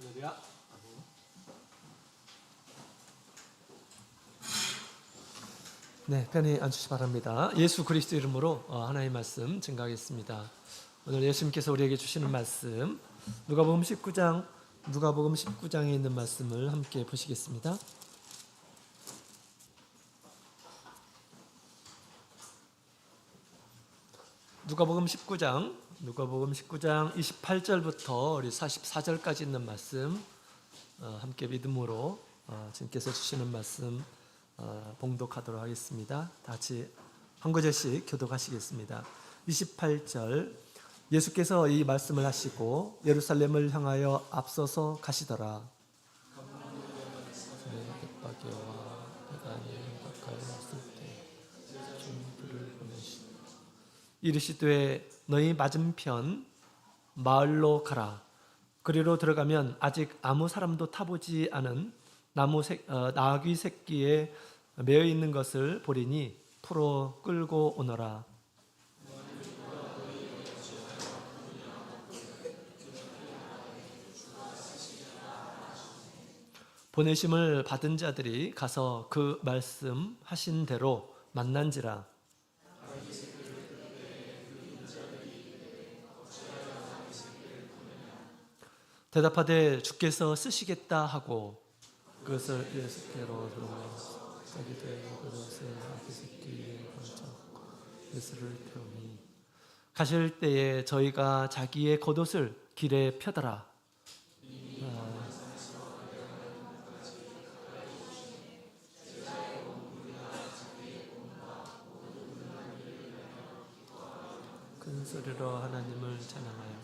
할렐루야. 네, 편히 앉으시기 바랍니다. 예수 그리스도 이름으로 하나님의 말씀 증거하겠습니다. 오늘 예수님께서 우리에게 주시는 말씀 누가복음 19장에 있는 말씀을 함께 보시겠습니다. 누가복음 19장 28절부터 우리 44절까지 있는 말씀 함께 믿음으로 주님께서 주시는 말씀 봉독하도록 하겠습니다. 다 같이 한 구절씩 교독하시겠습니다. 28절 예수께서 이 말씀을 하시고 예루살렘을 향하여 앞서서 가시더라. 벳바게와 베다니 가까이 왔을 때 좀 그를 보내시니 이르시되 너희 맞은편 마을로 가라. 그리로 들어가면 아직 아무 사람도 타보지 않은 나귀 새끼에 매어 있는 것을 보리니 풀어 끌고 오너라. 보내심을 받은 자들이 가서 그 말씀하신 대로 만난지라. 대답하되 주께서 쓰시겠다 하고 그것을 예수께로 들어가서 자기들 그릇에 아기 새끼에 걸쳐 예수를 태우니 가실 때에 저희가 자기의 겉옷을 길에 펴더라. 큰 소리로 하나님을 찬양하여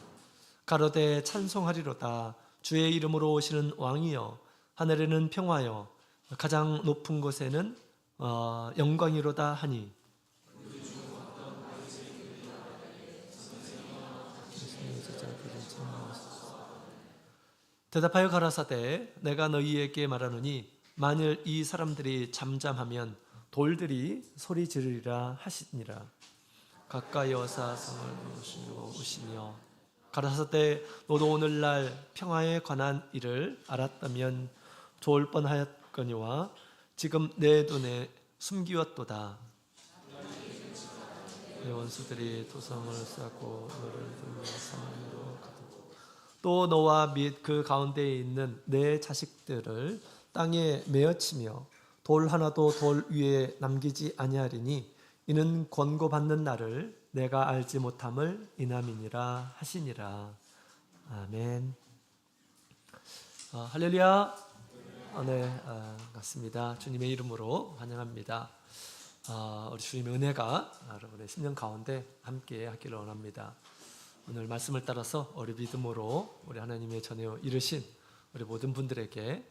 가로되 찬송하리로다. 주의 이름으로 오시는 왕이여 하늘에는 평화여 가장 높은 곳에는 영광이로다 하니 대답하여 가라사대 내가 너희에게 말하노니 만일 이 사람들이 잠잠하면 돌들이 소리 지르리라 하시니라. 가까이 어사 성을 오시며 가라사대 너도 오늘날 평화에 관한 일을 알았다면 좋을 뻔하였거니와 지금 내 눈에 숨기웠도다. 내 원수들이 도성을 쌓고 너를 들러 사망으로 가두고 또 너와 및 그 가운데에 있는 내 자식들을 땅에 메어치며 돌 하나도 돌 위에 남기지 아니하리니 이는 권고받는 나를 내가 알지 못함을 인함이니라 하시니라. 아멘. 할렐루야. 네, 반갑습니다. 주님의 이름으로 환영합니다. 우리 주님의 은혜가 여러분의 심령 가운데 함께 하기를 원합니다. 오늘 말씀을 따라서 우리 믿음으로 우리 하나님의 전에 이르신 우리 모든 분들에게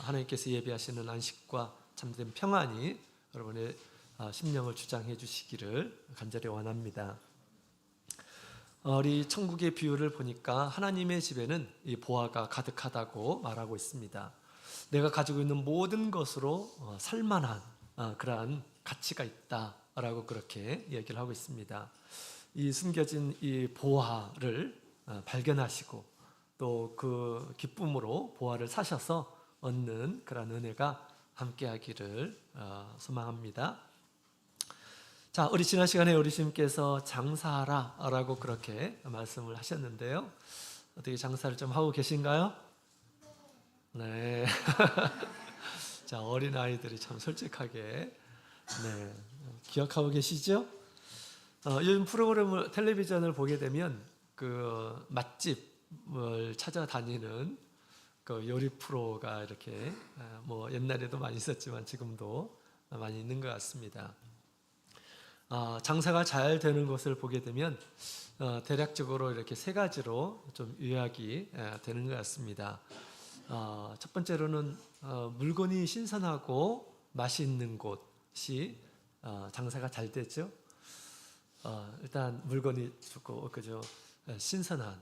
하나님께서 예비하시는 안식과 참된 평안이 여러분의 심령을 주장해 주시기를 간절히 원합니다. 우리 천국의 비유를 보니까 하나님의 집에는 이 보화가 가득하다고 말하고 있습니다. 내가 가지고 있는 모든 것으로 살만한 그러한 가치가 있다라고 그렇게 얘기를 하고 있습니다. 이 숨겨진 이 보화를 발견하시고 또 그 기쁨으로 보화를 사셔서 얻는 그러한 은혜가 함께하기를 소망합니다. 자, 우리 지난 시간에 우리 주님께서 장사하라라고 그렇게 말씀을 하셨는데요. 어떻게 장사를 좀 하고 계신가요? 네. 자, 어린 아이들이 참 솔직하게 기억하고 계시죠? 요즘 프로그램을 텔레비전을 보게 되면 그 맛집을 찾아다니는 그 요리 프로가 이렇게 뭐 옛날에도 많이 있었지만 지금도 많이 있는 것 같습니다. 장사가 잘 되는 것을 보게 되면 대략적으로 이렇게 세 가지로 좀 요약이 되는 것 같습니다. 첫 번째로는 물건이 신선하고 맛이 있는 곳이 장사가 잘 되죠. 일단 물건이 좋고 그죠 신선한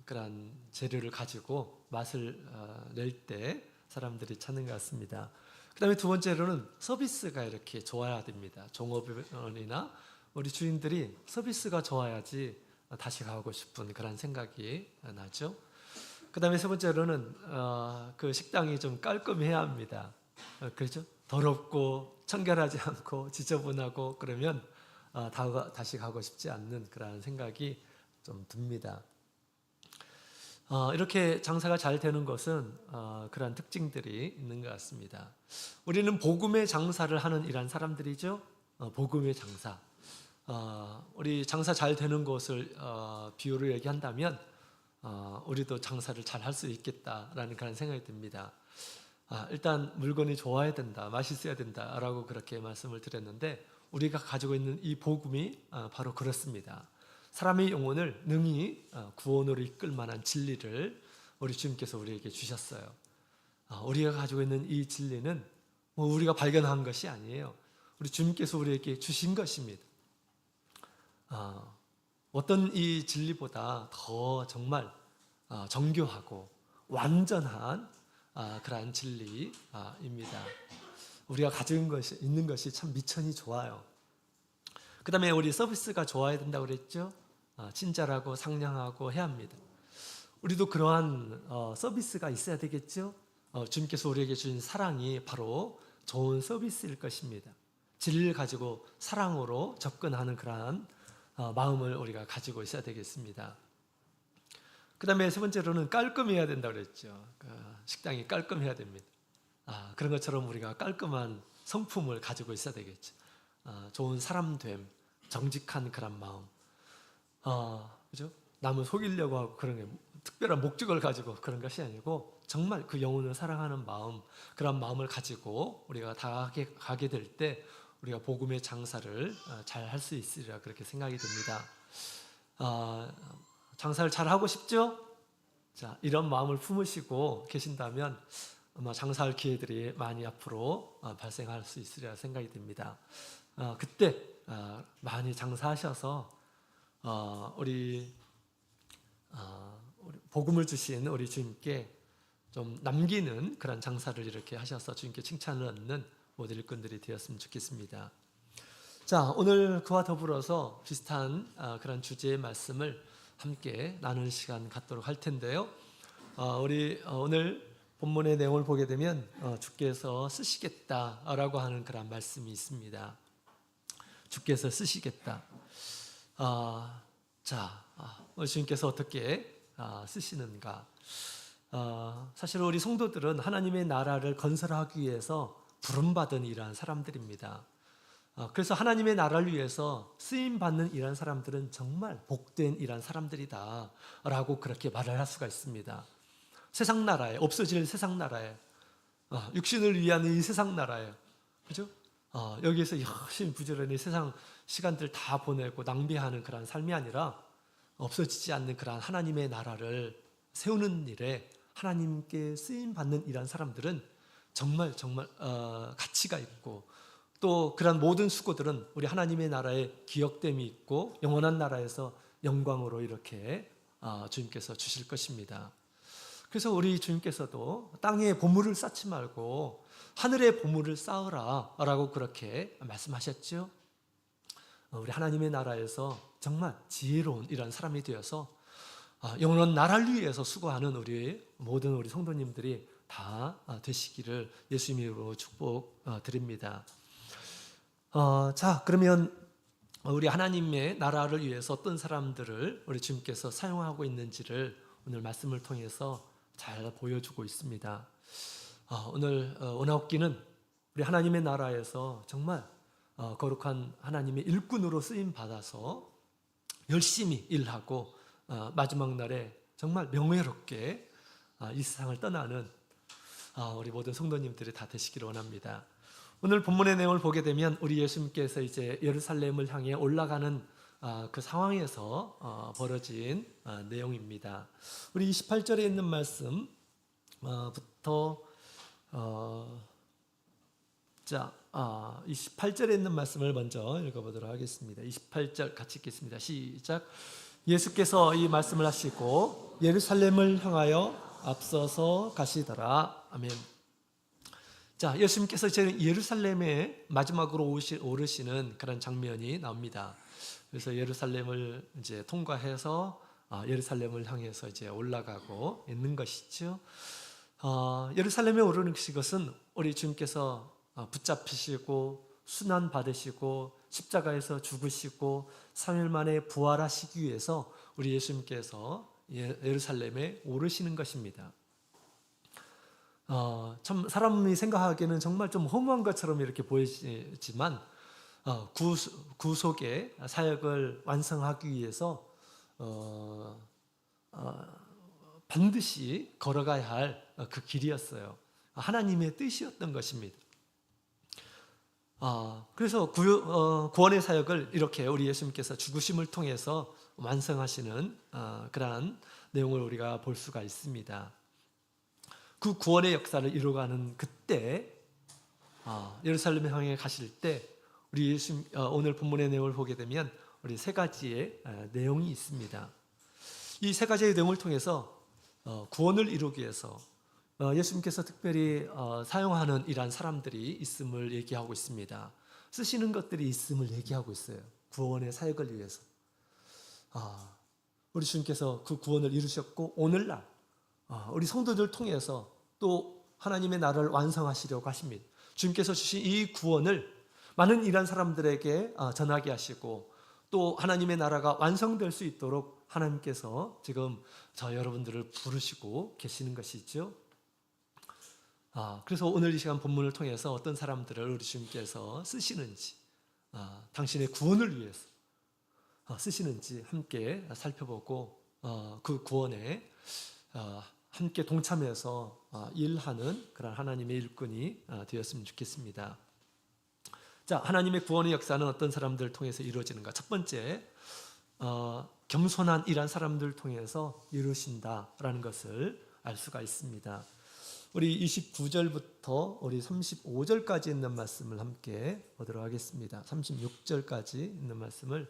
그런 재료를 가지고 맛을 낼 때 사람들이 찾는 것 같습니다. 그 다음에 두 번째로는 서비스가 이렇게 좋아야 됩니다. 종업원이나 우리 주인들이 서비스가 좋아야지 다시 가고 싶은 그런 생각이 나죠. 그다음에 세 번째로는 그 식당이 좀 깔끔해야 합니다. 그렇죠? 더럽고 청결하지 않고 지저분하고 그러면 다시 가고 싶지 않는 그런 생각이 좀 듭니다. 이렇게 장사가 잘 되는 것은 그러한 특징들이 있는 것 같습니다. 우리는 복음의 장사를 하는 이런 사람들이죠. 복음의 장사. 우리 장사 잘 되는 것을 비유로 얘기한다면 우리도 장사를 잘 할 수 있겠다라는 그런 생각이 듭니다. 일단 물건이 좋아야 된다, 맛있어야 된다라고 그렇게 말씀을 드렸는데 우리가 가지고 있는 이 복음이 바로 그렇습니다. 사람의 영혼을 능히 구원으로 이끌 만한 진리를 우리 주님께서 우리에게 주셨어요. 우리가 가지고 있는 이 진리는 우리가 발견한 것이 아니에요. 우리 주님께서 우리에게 주신 것입니다. 어떤 이 진리보다 더 정말 정교하고 완전한 그러한 진리입니다. 우리가 가지고 있는 것이 참 미천이 좋아요. 그 다음에 우리 서비스가 좋아야 된다고 그랬죠. 친절하고 상냥하고 해야 합니다. 우리도 그러한 서비스가 있어야 되겠죠. 주님께서 우리에게 주신 사랑이 바로 좋은 서비스일 것입니다. 진리를 가지고 사랑으로 접근하는 그러한 마음을 우리가 가지고 있어야 되겠습니다. 그 다음에 세 번째로는 깔끔해야 된다고 그랬죠. 식당이 깔끔해야 됩니다. 그런 것처럼 우리가 깔끔한 성품을 가지고 있어야 되겠죠. 좋은 사람됨, 정직한 그런 마음. 그죠? 남을 속이려고 하고 그런 게 특별한 목적을 가지고 그런 것이 아니고 정말 그 영혼을 사랑하는 마음, 그런 마음을 가지고 우리가 다 가게 될 때 우리가 복음의 장사를 잘 할 수 있으리라 그렇게 생각이 듭니다. 장사를 잘 하고 싶죠? 자, 이런 마음을 품으시고 계신다면 아마 장사할 기회들이 많이 앞으로 발생할 수 있으리라 생각이 듭니다. 그때 많이 장사하셔서 우리 복음을 주신 우리 주님께 좀 남기는 그런 장사를 이렇게 하셔서 주님께 칭찬을 얻는 모든 일꾼들이 되었으면 좋겠습니다. 자, 오늘 그와 더불어서 비슷한 그런 주제의 말씀을 함께 나누는 시간 갖도록 할 텐데요. 우리 오늘 본문의 내용을 보게 되면 주께서 쓰시겠다라고 하는 그런 말씀이 있습니다. 주께서 쓰시겠다. 주님께서 어떻게 쓰시는가? 사실 우리 성도들은 하나님의 나라를 건설하기 위해서 부름받은 이러한 사람들입니다. 그래서 하나님의 나라를 위해서 쓰임받는 이러한 사람들은 정말 복된 이러한 사람들이다 라고 그렇게 말을 할 수가 있습니다. 세상 나라에, 없어질 세상 나라에, 육신을 위한 이 세상 나라에, 그죠? 여기에서 열심히 부지런히 세상 시간들 다 보내고 낭비하는 그런 삶이 아니라 없어지지 않는 그런 하나님의 나라를 세우는 일에 하나님께 쓰임받는 이러한 사람들은 정말 가치가 있고 또 그런 모든 수고들은 우리 하나님의 나라에 기억됨이 있고 영원한 나라에서 영광으로 이렇게 주님께서 주실 것입니다. 그래서 우리 주님께서도 땅에 보물을 쌓지 말고 하늘에 보물을 쌓으라 라고 그렇게 말씀하셨죠. 우리 하나님의 나라에서 정말 지혜로운 이런 사람이 되어서 영원한 나라를 위해서 수고하는 우리 모든 우리 성도님들이 다 되시기를 예수님 이름으로 축복드립니다. 그러면 우리 하나님의 나라를 위해서 어떤 사람들을 우리 주님께서 사용하고 있는지를 오늘 말씀을 통해서 잘 보여주고 있습니다. 오늘 원하옵기는 우리 하나님의 나라에서 정말 거룩한 하나님의 일꾼으로 쓰임 받아서 열심히 일하고 마지막 날에 정말 명예롭게 이 세상을 떠나는 우리 모든 성도님들이 다 되시기를 원합니다. 오늘 본문의 내용을 보게 되면 우리 예수님께서 이제 예루살렘을 향해 올라가는 그 상황에서 벌어진 내용입니다. 우리 28절에 있는 말씀부터 28절에 있는 말씀을 먼저 읽어보도록 하겠습니다. 28절 같이 읽겠습니다. 시작. 예수께서 이 말씀을 하시고 예루살렘을 향하여 앞서서 가시더라. 아멘. 자, 예수님께서 이제 예루살렘에 마지막으로 오르시는 그런 장면이 나옵니다. 그래서 예루살렘을 이제 통과해서 예루살렘을 향해서 이제 올라가고 있는 것이죠. 예루살렘에 오르는 것은 우리 주님께서 붙잡히시고 순환 받으시고 십자가에서 죽으시고 3일 만에 부활하시기 위해서 우리 예수님께서 예루살렘에 오르시는 것입니다. 참 사람이 생각하기에는 정말 좀 허무한 것처럼 이렇게 보이지만 구속의 사역을 완성하기 위해서 반드시 걸어가야 할 그 길이었어요. 하나님의 뜻이었던 것입니다. 그래서 구원의 사역을 이렇게 우리 예수님께서 죽으심을 통해서 완성하시는 그러한 내용을 우리가 볼 수가 있습니다. 그 구원의 역사를 이루어가는 그때 예루살렘 향해 가실 때 우리 예수님 오늘 본문의 내용을 보게 되면 우리 세 가지의 내용이 있습니다. 이 세 가지의 내용을 통해서 구원을 이루기 위해서 예수님께서 특별히 사용하는 이러한 사람들이 있음을 얘기하고 있습니다. 쓰시는 것들이 있음을 얘기하고 있어요. 구원의 사역을 위해서. 우리 주님께서 그 구원을 이루셨고 오늘날 우리 성도들 통해서 또 하나님의 나라를 완성하시려고 하십니다. 주님께서 주신 이 구원을 많은 이러한 사람들에게 전하게 하시고 또 하나님의 나라가 완성될 수 있도록 하나님께서 지금 저 여러분들을 부르시고 계시는 것이죠. 그래서 오늘 이 시간 본문을 통해서 어떤 사람들을 우리 주님께서 쓰시는지, 당신의 구원을 위해서 쓰시는지 함께 살펴보고 그 구원에 함께 동참해서 일하는 그런 하나님의 일꾼이 되었으면 좋겠습니다. 자, 하나님의 구원의 역사는 어떤 사람들을 통해서 이루어지는가? 첫 번째, 겸손한 이런 사람들을 통해서 이루신다라는 것을 알 수가 있습니다. 우리 29절부터 우리 35절까지 있는 말씀을 함께 보도록 하겠습니다. 36절까지 있는 말씀을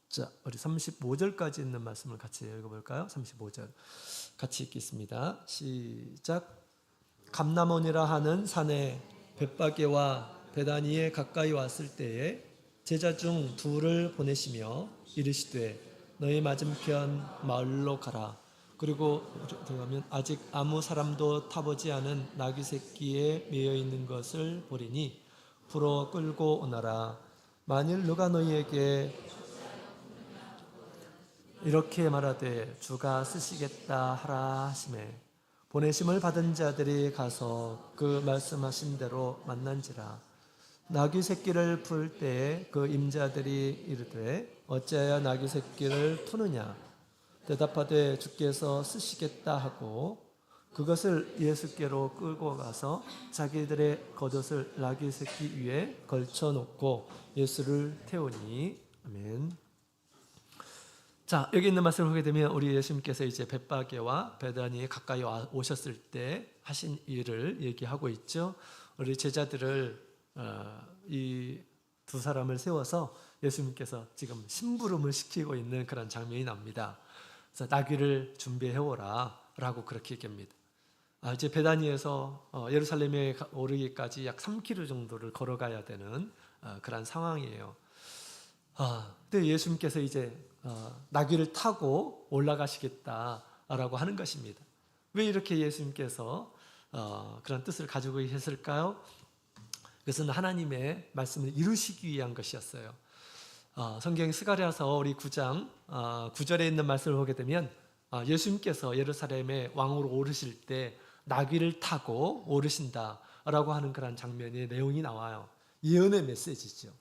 자, 우리 35절까지 있는 말씀을 같이 읽어볼까요? 35절 같이 읽겠습니다. 시작. 감람원이라 하는 산에 벳바게와 베다니에 가까이 왔을 때에 제자 중 둘을 보내시며 이르시되 너희 맞은편 마을로 가라. 그리고 들어가면 아직 아무 사람도 타보지 않은 나귀 새끼에 매여 있는 것을 보리니 풀어 끌고 오너라. 만일 누가 너희에게 이렇게 말하되 주가 쓰시겠다 하라 하시매 보내심을 받은 자들이 가서 그 말씀하신 대로 만난지라. 나귀 새끼를 풀 때에 그 임자들이 이르되 어찌하여 나귀 새끼를 푸느냐 대답하되 주께서 쓰시겠다 하고 그것을 예수께로 끌고 가서 자기들의 겉옷을 나귀 새끼 위에 걸쳐 놓고 예수를 태우니. 아멘. 자, 여기 있는 말씀을 보게 되면 우리 예수님께서 이제 벳바게와 베다니에 가까이 오셨을 때 하신 일을 얘기하고 있죠. 우리 제자들을 이 두 사람을 세워서 예수님께서 지금 심부름을 시키고 있는 그런 장면이 납니다. 그래서 나귀를 준비해 오라 라고 그렇게 얘기합니다. 이제 베다니에서 예루살렘에 오르기까지 약 3km 정도를 걸어가야 되는 그런 상황이에요. 근데 예수님께서 이제 나귀를 타고 올라가시겠다라고 하는 것입니다. 왜 이렇게 예수님께서 그런 뜻을 가지고 계셨을까요? 그것은 하나님의 말씀을 이루시기 위한 것이었어요. 성경 스가랴서 우리 9장 9절에 있는 말씀을 보게 되면 예수님께서 예루살렘에 왕으로 오르실 때 나귀를 타고 오르신다라고 하는 그런 장면의 내용이 나와요. 예언의 메시지죠.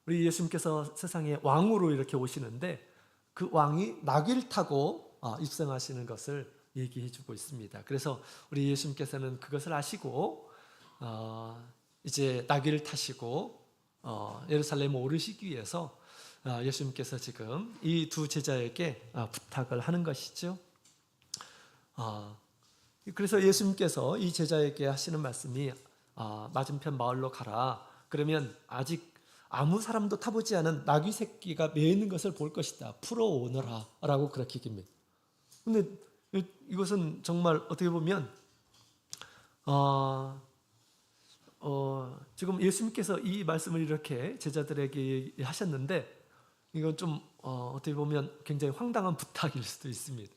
우리 예수님께서 세상에 왕으로 이렇게 오시는데 그 왕이 나귀를 타고 입성하시는 것을 얘기해 주고 있습니다. 그래서 우리 예수님께서는 그것을 아시고 이제 나귀를 타시고 예루살렘에 오르시기 위해서 예수님께서 지금 이 두 제자에게 부탁을 하는 것이죠. 그래서 예수님께서 이 제자에게 하시는 말씀이 맞은편 마을로 가라. 그러면 아직 아무 사람도 타보지 않은 나귀 새끼가 매어 있는 것을 볼 것이다. 풀어오너라 라고 그렇게 얘기합니다. 근데 이것은 정말 어떻게 보면 지금 예수님께서 이 말씀을 이렇게 제자들에게 하셨는데 이건 좀 어떻게 보면 굉장히 황당한 부탁일 수도 있습니다.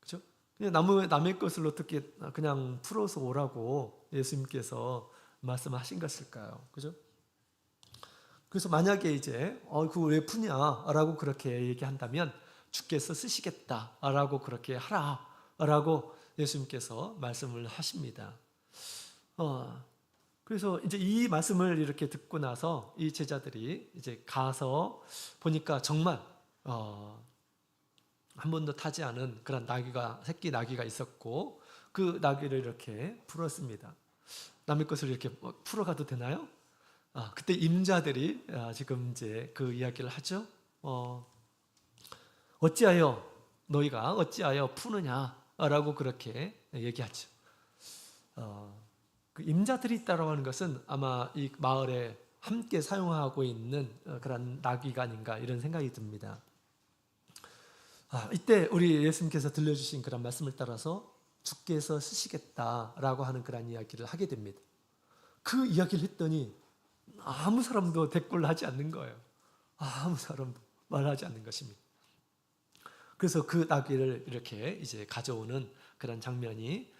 그죠? 그냥 남의 것을 어떻게 그냥 풀어서 오라고 예수님께서 말씀하신 것일까요? 그죠? 그래서 만약에 이제 그거 왜 푸냐라고 그렇게 얘기한다면 주께서 쓰시겠다라고 그렇게 하라라고 예수님께서 말씀을 하십니다. 그래서 이제 이 말씀을 이렇게 듣고 나서 이 제자들이 이제 가서 보니까 정말 한 번도 타지 않은 그런 새끼 나귀가 있었고 그 나귀를 이렇게 풀었습니다. 남의 것을 이렇게 풀어가도 되나요? 그때 임자들이 지금 이제 그 이야기를 하죠. 너희가 어찌하여 푸느냐라고 그렇게 얘기하죠. 그 임자들이 있다라고 하는 것은 아마 이 마을에 함께 사용하고 있는 그런 나귀가 아닌가 이런 생각이 듭니다. 이때 우리 예수님께서 들려주신 그런 말씀을 따라서 주께서 쓰시겠다라고 하는 그런 이야기를 하게 됩니다. 그 이야기를 했더니 아무 사람도 대꾸를 하지 않는 거예요. 아무 사람도 말하지 않는 것입니다. 그래서 그 나귀를 이렇게 이제 가져오는 그런 장면이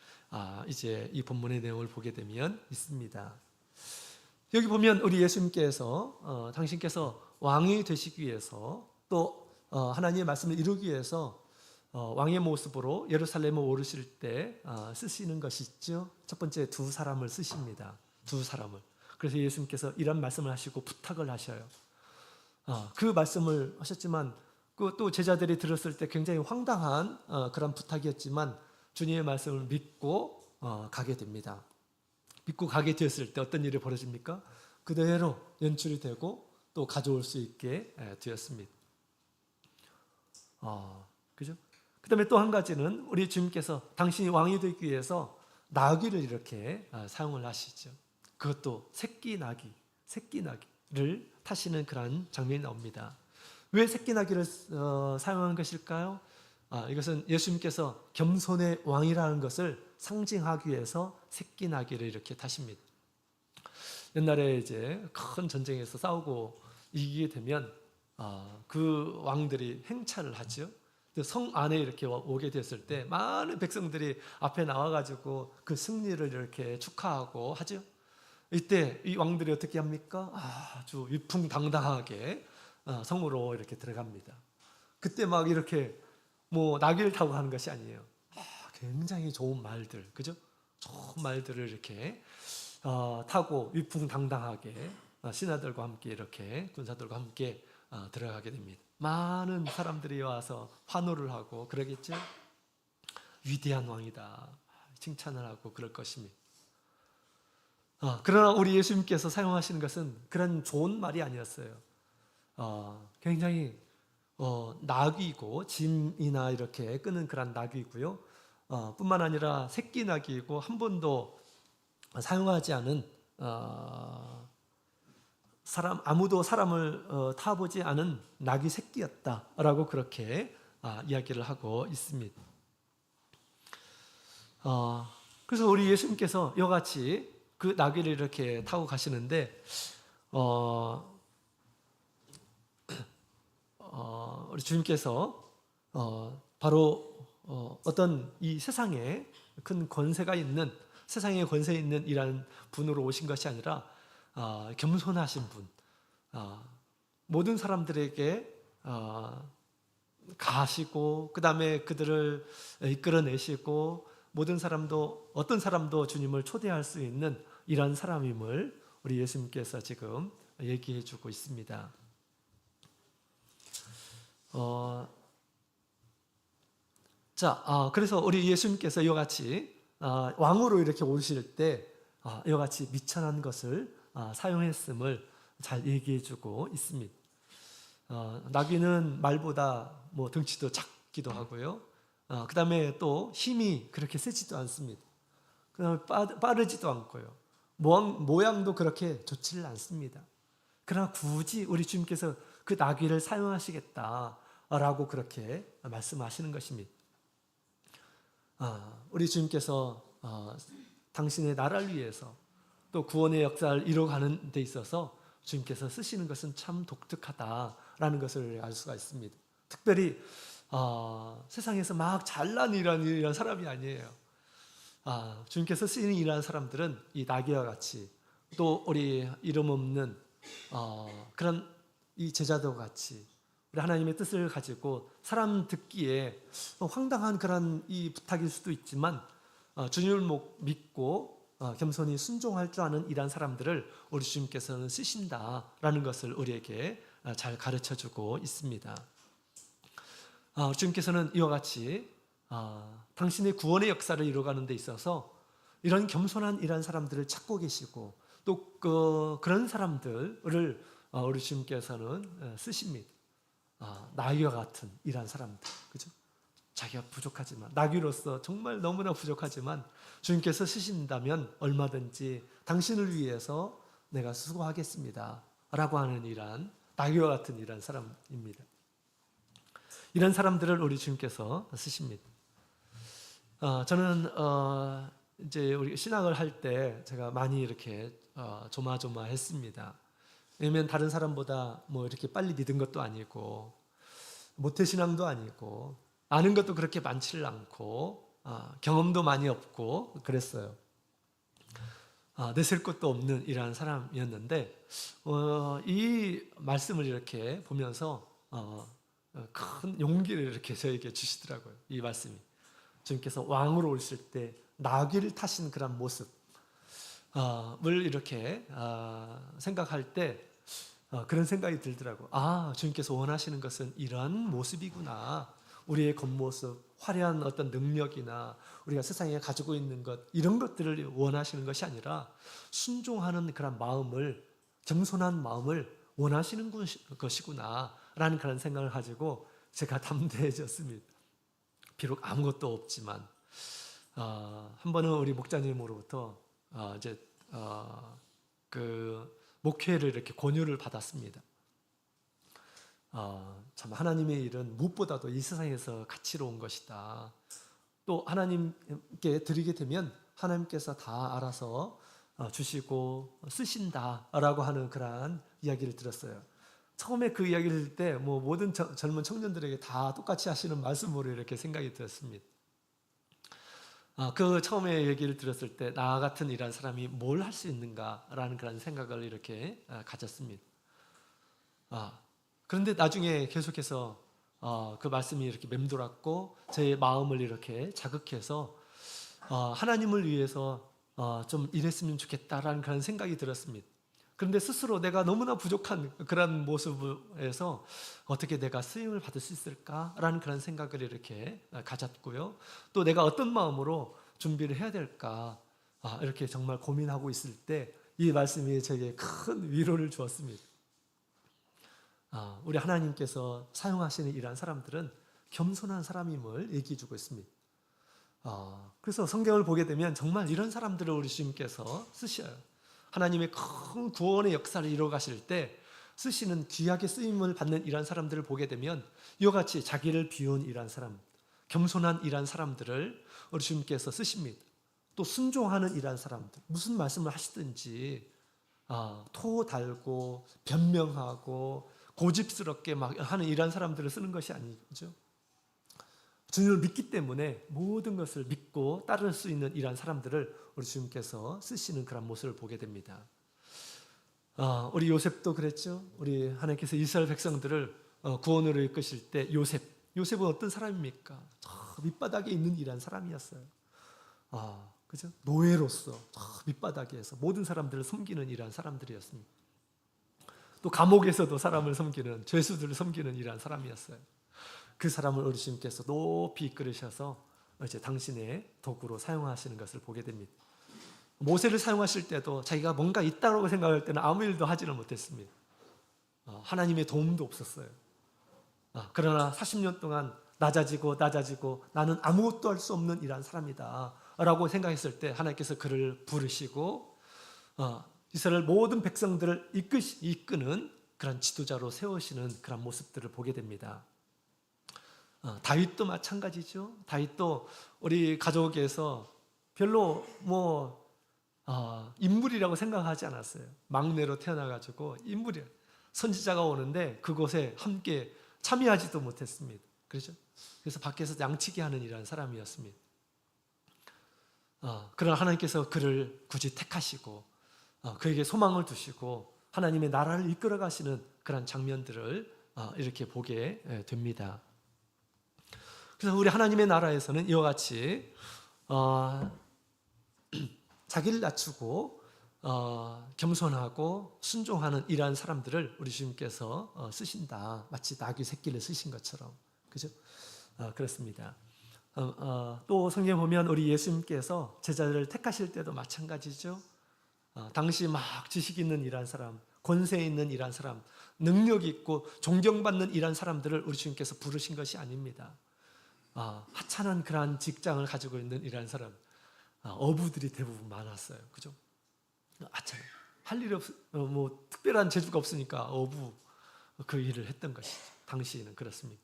이제 이 본문의 내용을 보게 되면 있습니다. 여기 보면 우리 예수님께서 당신께서 왕이 되시기 위해서 또 하나님의 말씀을 이루기 위해서 왕의 모습으로 예루살렘에 오르실 때 쓰시는 것이 있죠. 첫 번째 두 사람을 쓰십니다. 두 사람을. 그래서 예수님께서 이런 말씀을 하시고 부탁을 하셔요. 그 말씀을 하셨지만 또 제자들이 들었을 때 굉장히 황당한 그런 부탁이었지만 주님의 말씀을 믿고 가게 됩니다. 믿고 가게 되었을 때 어떤 일이 벌어집니까? 그대로 연출이 되고 또 가져올 수 있게 되었습니다. 그죠? 그 다음에 또 한 가지는 우리 주님께서 당신이 왕이 되기 위해서 나귀를 이렇게 사용을 하시죠. 그것도 새끼 나귀를 타시는 그런 장면이 나옵니다. 왜 새끼 나귀를 사용한 것일까요? 이것은 예수님께서 겸손의 왕이라는 것을 상징하기 위해서 새끼 나귀를 이렇게 타십니다. 옛날에 이제 큰 전쟁에서 싸우고 이기게 되면 그 왕들이 행차를 하죠. 성 안에 이렇게 오게 됐을 때 많은 백성들이 앞에 나와가지고 그 승리를 이렇게 축하하고 하죠. 이때 이 왕들이 어떻게 합니까? 아주 위풍당당하게 성으로 이렇게 들어갑니다. 그때 막 이렇게 뭐 나귀를 타고 하는 것이 아니에요. 굉장히 좋은 말들, 그죠? 좋은 말들을 이렇게 타고 위풍당당하게 신하들과 함께 이렇게 군사들과 함께 들어가게 됩니다. 많은 사람들이 와서 환호를 하고 그러겠죠? 위대한 왕이다 칭찬을 하고 그럴 것입니다. 그러나 우리 예수님께서 사용하시는 것은 그런 좋은 말이 아니었어요. 굉장히 나귀고 짐이나 이렇게 끄는 그런 나귀고요. 뿐만 아니라 새끼 나귀이고 한 번도 사용하지 않은 아무도 사람을 타보지 않은 나귀 새끼였다라고 그렇게 이야기를 하고 있습니다. 그래서 우리 예수님께서 이와 같이 그 나귀를 이렇게 타고 가시는데 우리 주님께서 바로 어떤 이 세상에 큰 권세가 있는 세상에 권세 있는 이런 분으로 오신 것이 아니라 겸손하신 분, 모든 사람들에게 가시고 그 다음에 그들을 이끌어내시고 모든 사람도 어떤 사람도 주님을 초대할 수 있는 이런 사람임을 우리 예수님께서 지금 얘기해 주고 있습니다. 그래서 우리 예수님께서 이와 같이 왕으로 이렇게 오실 때 이와 같이 미천한 것을 사용했음을 잘 얘기해 주고 있습니다. 나귀는 말보다 뭐 덩치도 작기도 하고요. 그 다음에 또 힘이 그렇게 세지도 않습니다. 그 다음에 빠르지도 않고요. 모양도 그렇게 좋지를 않습니다. 그러나 굳이 우리 주님께서 그 나귀를 사용하시겠다라고 그렇게 말씀하시는 것입니다. 우리 주님께서 당신의 나라를 위해서 또 구원의 역사를 이뤄가는 데 있어서 주님께서 쓰시는 것은 참 독특하다라는 것을 알 수가 있습니다. 특별히 세상에서 막 잘난 이런 사람이 아니에요. 주님께서 쓰이는 이러한 사람들은 이 나귀와 같이 또 우리 이름 없는 그런 이 제자도 같이 우리 하나님의 뜻을 가지고 사람 듣기에 황당한 그런 이 부탁일 수도 있지만 주님을 믿고 겸손히 순종할 줄 아는 이러한 사람들을 우리 주님께서는 쓰신다라는 것을 우리에게 잘 가르쳐주고 있습니다. 주님께서는 이와 같이 당신의 구원의 역사를 이루어가는 데 있어서 이런 겸손한 이러한 사람들을 찾고 계시고 또 그런 사람들을 우리 주님께서는 쓰십니다. 나귀와 같은 이러한 사람들, 그죠? 자기가 부족하지만 나귀로서 정말 너무나 부족하지만 주님께서 쓰신다면 얼마든지 당신을 위해서 내가 수고하겠습니다 라고 하는 이러한 나귀와 같은 이러한 사람입니다. 이런 사람들을 우리 주님께서 쓰십니다. 저는 이제 우리 신학을 할 때 제가 많이 이렇게 조마조마했습니다. 왜냐면 다른 사람보다 뭐 이렇게 빨리 믿은 것도 아니고 모태신앙도 아니고 아는 것도 그렇게 많지를 않고 경험도 많이 없고 그랬어요. 내셀 것도 없는 이러한 사람이었는데 이 말씀을 이렇게 보면서 큰 용기를 이렇게 저에게 주시더라고요. 이 말씀이 주님께서 왕으로 오실 때 나귀를 타신 그런 모습을 이렇게 생각할 때 그런 생각이 들더라고요. 주님께서 원하시는 것은 이러한 모습이구나. 우리의 겉모습, 화려한 어떤 능력이나 우리가 세상에 가지고 있는 것 이런 것들을 원하시는 것이 아니라 순종하는 그런 마음을, 겸손한 마음을 원하시는 것이구나 라는 그런 생각을 가지고 제가 담대해졌습니다. 비록 아무것도 없지만 한 번은 우리 목자님으로부터 이제 그 목회를 이렇게 권유를 받았습니다. 참 하나님의 일은 무엇보다도 이 세상에서 가치로운 것이다. 또 하나님께 드리게 되면 하나님께서 다 알아서 주시고 쓰신다라고 하는 그러한 이야기를 들었어요. 처음에 그 이야기를 들을 때 뭐 모든 젊은 청년들에게 다 똑같이 하시는 말씀으로 이렇게 생각이 들었습니다. 그 처음에 얘기를 들었을 때 나 같은 이런 사람이 뭘 할 수 있는가라는 그런 생각을 이렇게 가졌습니다. 그런데 나중에 계속해서 그 말씀이 이렇게 맴돌았고 제 마음을 이렇게 자극해서 하나님을 위해서 좀 일했으면 좋겠다라는 그런 생각이 들었습니다. 그런데 스스로 내가 너무나 부족한 그런 모습에서 어떻게 내가 쓰임을 받을 수 있을까라는 그런 생각을 이렇게 가졌고요. 또 내가 어떤 마음으로 준비를 해야 될까 이렇게 정말 고민하고 있을 때 이 말씀이 저에게 큰 위로를 주었습니다. 우리 하나님께서 사용하시는 이러한 사람들은 겸손한 사람임을 얘기해 주고 있습니다. 그래서 성경을 보게 되면 정말 이런 사람들을 우리 주님께서 쓰셔요. 하나님의 큰 구원의 역사를 이루어 가실 때 쓰시는 귀하게 쓰임을 받는 이러한 사람들을 보게 되면 이와 같이 자기를 비운 이러한 사람, 겸손한 이러한 사람들을 우리 주님께서 쓰십니다. 또 순종하는 이러한 사람들, 무슨 말씀을 하시든지 토 달고 변명하고 고집스럽게 막 하는 이러한 사람들을 쓰는 것이 아니죠. 주님을 믿기 때문에 모든 것을 믿고 따를 수 있는 이러한 사람들을 우리 주님께서 쓰시는 그런 모습을 보게 됩니다. 우리 요셉도 그랬죠. 우리 하나님께서 이스라엘 백성들을 구원으로 이끄실 때 요셉은 어떤 사람입니까? 저 밑바닥에 있는 이러한 사람이었어요. 그죠? 노예로서 저 밑바닥에서 모든 사람들을 섬기는 이러한 사람들이었습니다. 또 감옥에서도 사람을 섬기는, 죄수들을 섬기는 이러한 사람이었어요. 그 사람을 우리 주님께서 높이 이끌으셔서 이제 당신의 도구로 사용하시는 것을 보게 됩니다. 모세를 사용하실 때도 자기가 뭔가 있다고 생각할 때는 아무 일도 하지는 못했습니다. 하나님의 도움도 없었어요. 그러나 40년 동안 낮아지고 나는 아무것도 할 수 없는 이러한 사람이다 라고 생각했을 때 하나님께서 그를 부르시고 이스라엘 모든 백성들을 이끄는 그런 지도자로 세우시는 그런 모습들을 보게 됩니다. 다윗도 마찬가지죠. 다윗도 우리 가족에서 별로 인물이라고 생각하지 않았어요. 막내로 태어나가지고 인물이야. 선지자가 오는데 그곳에 함께 참여하지도 못했습니다. 그렇죠? 그래서 밖에서 양치기 하는 일하는 사람이었습니다. 그러나 하나님께서 그를 굳이 택하시고 그에게 소망을 두시고 하나님의 나라를 이끌어 가시는 그런 장면들을 이렇게 보게 됩니다. 그래서 우리 하나님의 나라에서는 이와 같이 자기를 낮추고 겸손하고 순종하는 이러한 사람들을 우리 주님께서 쓰신다. 마치 나귀 새끼를 쓰신 것처럼. 그죠? 그렇습니다. 또 성경에 보면 우리 예수님께서 제자들을 택하실 때도 마찬가지죠. 당시 막 지식 있는 이러한 사람, 권세 있는 이러한 사람, 능력 있고 존경받는 이러한 사람들을 우리 주님께서 부르신 것이 아닙니다. 하찮은 그러한 직장을 가지고 있는 이러한 사람, 어부들이 대부분 많았어요. 그죠? 하찮은 할 일이 뭐 특별한 재주가 없으니까 어부 그 일을 했던 것이죠. 당시에는 그렇습니다.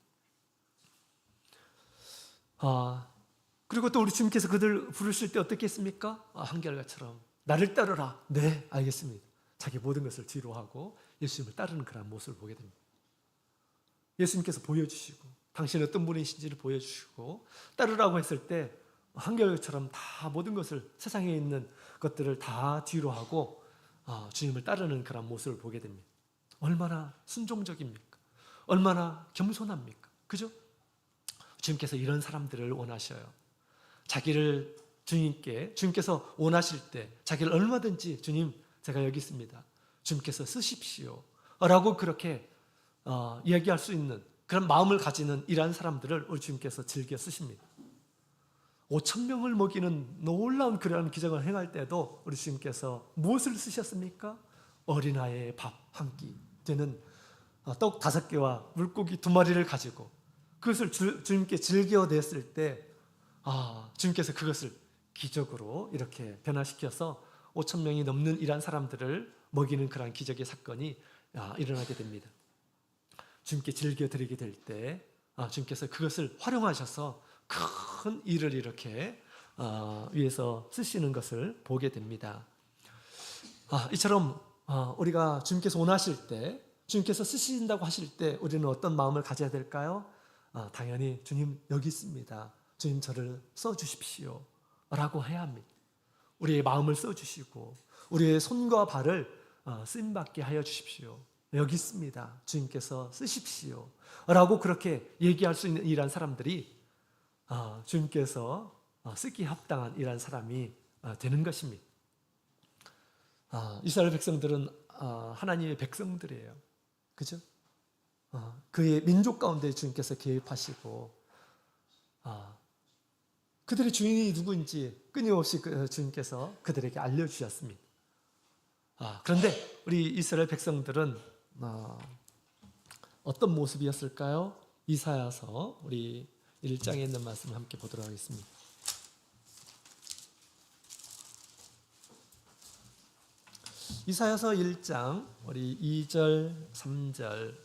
그리고 또 우리 주님께서 그들 부르실 때 어떻게 했습니까? 한결같처럼 나를 따르라. 네, 알겠습니다. 자기 모든 것을 뒤로 하고 예수님을 따르는 그런 모습을 보게 됩니다. 예수님께서 보여주시고 당신은 어떤 분이신지를 보여주시고 따르라고 했을 때 한결처럼 다 모든 것을 세상에 있는 것들을 다 뒤로 하고 주님을 따르는 그런 모습을 보게 됩니다. 얼마나 순종적입니까? 얼마나 겸손합니까? 그죠? 주님께서 이런 사람들을 원하셔요. 자기를 주님께서 원하실 때 자기를 얼마든지 주님 제가 여기 있습니다. 주님께서 쓰십시오. 라고 그렇게 이야기할 수 있는 그런 마음을 가지는 이러한 사람들을 우리 주님께서 즐겨 쓰십니다. 5,000명을 먹이는 놀라운 그러한 기적을 행할 때도 우리 주님께서 무엇을 쓰셨습니까? 어린아이의 밥 한 끼 되는 떡 5개와 물고기 2마리를 가지고 그것을 주님께 즐겨냈을 때 주님께서 그것을 기적으로 이렇게 변화시켜서 5,000명이 넘는 이러한 사람들을 먹이는 그러한 기적의 사건이 일어나게 됩니다. 주님께 즐겨드리게 될 때 주님께서 그것을 활용하셔서 큰 일을 이렇게 위해서 쓰시는 것을 보게 됩니다. 이처럼 우리가 주님께서 원하실 때 주님께서 쓰신다고 하실 때 우리는 어떤 마음을 가져야 될까요? 당연히 주님 여기 있습니다. 주님 저를 써주십시오 라고 해야 합니다. 우리의 마음을 써주시고 우리의 손과 발을 쓰임받게 하여 주십시오. 여기 있습니다. 주님께서 쓰십시오 라고 그렇게 얘기할 수 있는 이러한 사람들이 주님께서 쓰기에 합당한 이러한 사람이 되는 것입니다. 이스라엘 백성들은 하나님의 백성들이에요. 그죠? 그의 민족 가운데 주님께서 개입하시고 그들의 주인이 누구인지 끊임없이 주님께서 그들에게 알려주셨습니다. 그런데 우리 이스라엘 백성들은 어떤 모습이었을까요? 이사야서 우리 1장에 있는 말씀을 함께 보도록 하겠습니다. 이사야서 1장 우리 2절 3절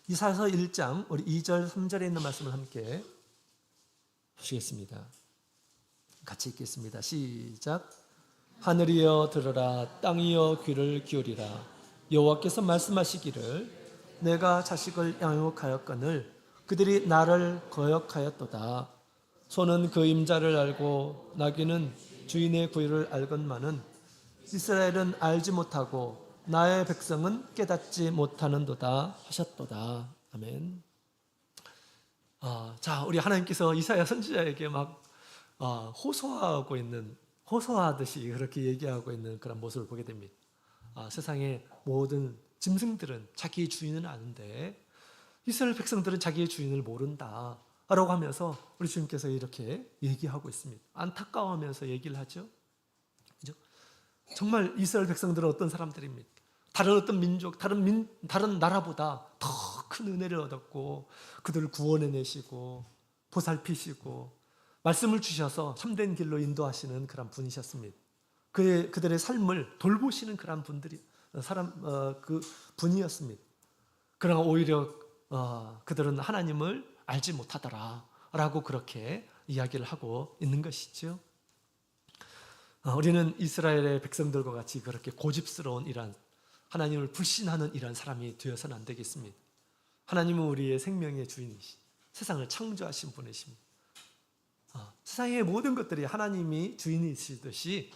이사야서 1장 우리 2절 3절에 있는 말씀을 함께 보시겠습니다. 같이 읽겠습니다. 시작. 하늘이여 들으라, 땅이여 귀를 기울이라. 여호와께서 말씀하시기를 내가 자식을 양육하였거늘 그들이 나를 거역하였도다. 소는 그 임자를 알고 나귀는 주인의 구유를 알건만은 이스라엘은 알지 못하고 나의 백성은 깨닫지 못하는도다 하셨도다. 아멘. 자, 우리 하나님께서 이사야 선지자에게 막 호소하듯이 그렇게 얘기하고 있는 그런 모습을 보게 됩니다. 세상의 모든 짐승들은 자기의 주인은 아는데 이스라엘 백성들은 자기의 주인을 모른다 라고 하면서 우리 주님께서 이렇게 얘기하고 있습니다. 안타까워하면서 얘기를 하죠. 그죠? 정말 이스라엘 백성들은 어떤 사람들입니까? 다른 어떤 민족, 다른 나라보다 더 큰 은혜를 얻었고 그들을 구원해내시고 보살피시고 말씀을 주셔서 참된 길로 인도하시는 그런 분이셨습니다. 그들의 삶을 돌보시는 그런 그 분이었습니다. 그러나 오히려 그들은 하나님을 알지 못하더라라고 그렇게 이야기를 하고 있는 것이죠. 우리는 이스라엘의 백성들과 같이 그렇게 고집스러운 이런 하나님을 불신하는 이런 사람이 되어서는 안 되겠습니다. 하나님은 우리의 생명의 주인이시, 세상을 창조하신 분이십니다. 세상의 모든 것들이 하나님이 주인이시듯이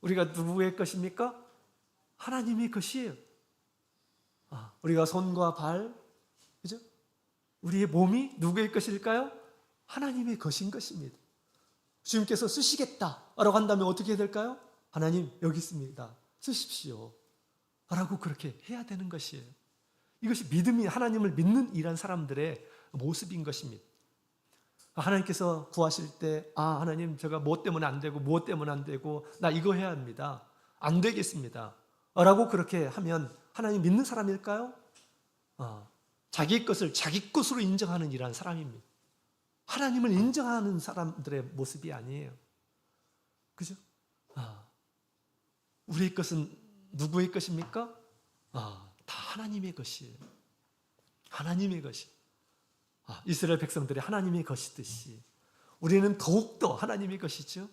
우리가 누구의 것입니까? 하나님의 것이에요. 우리가 손과 발, 그죠? 우리의 몸이 누구의 것일까요? 하나님의 것인 것입니다. 주님께서 쓰시겠다라고 한다면 어떻게 될까요? 하나님 여기 있습니다. 쓰십시오. 라고 그렇게 해야 되는 것이에요. 이것이 믿음이 하나님을 믿는 이런 사람들의 모습인 것입니다. 하나님께서 구하실 때 하나님 제가 무엇 때문에 안 되고 무엇 때문에 안 되고 나 이거 해야 합니다. 안 되겠습니다. 라고 그렇게 하면 하나님 믿는 사람일까요? 자기 것을 자기 것으로 인정하는 이런 사람입니다. 하나님을 인정하는 사람들의 모습이 아니에요. 그죠? 우리의 것은 누구의 것입니까? 다 하나님의 것이에요. 하나님의 것이. 이스라엘 백성들이 하나님의 것이듯이 우리는 더욱더 하나님의 것이죠.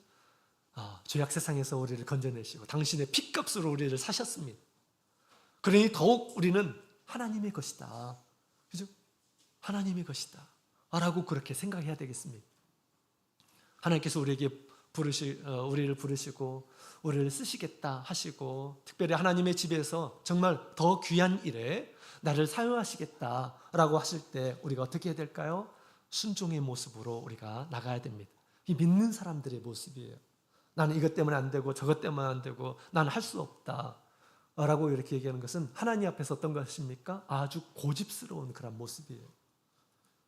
죄악 세상에서 우리를 건져내시고 당신의 피값으로 우리를 사셨습니다. 그러니 더욱 우리는 하나님의 것이다. 그죠? 하나님의 것이다. 라고 그렇게 생각해야 되겠습니다. 하나님께서 우리를 부르시고 우리를 쓰시겠다 하시고 특별히 하나님의 집에서 정말 더 귀한 일에 나를 사용하시겠다라고 하실 때 우리가 어떻게 해야 될까요? 순종의 모습으로 우리가 나가야 됩니다. 이 믿는 사람들의 모습이에요. 나는 이것 때문에 안 되고 저것 때문에 안 되고 나는 할 수 없다 라고 이렇게 얘기하는 것은 하나님 앞에서 어떤 것입니까? 아주 고집스러운 그런 모습이에요.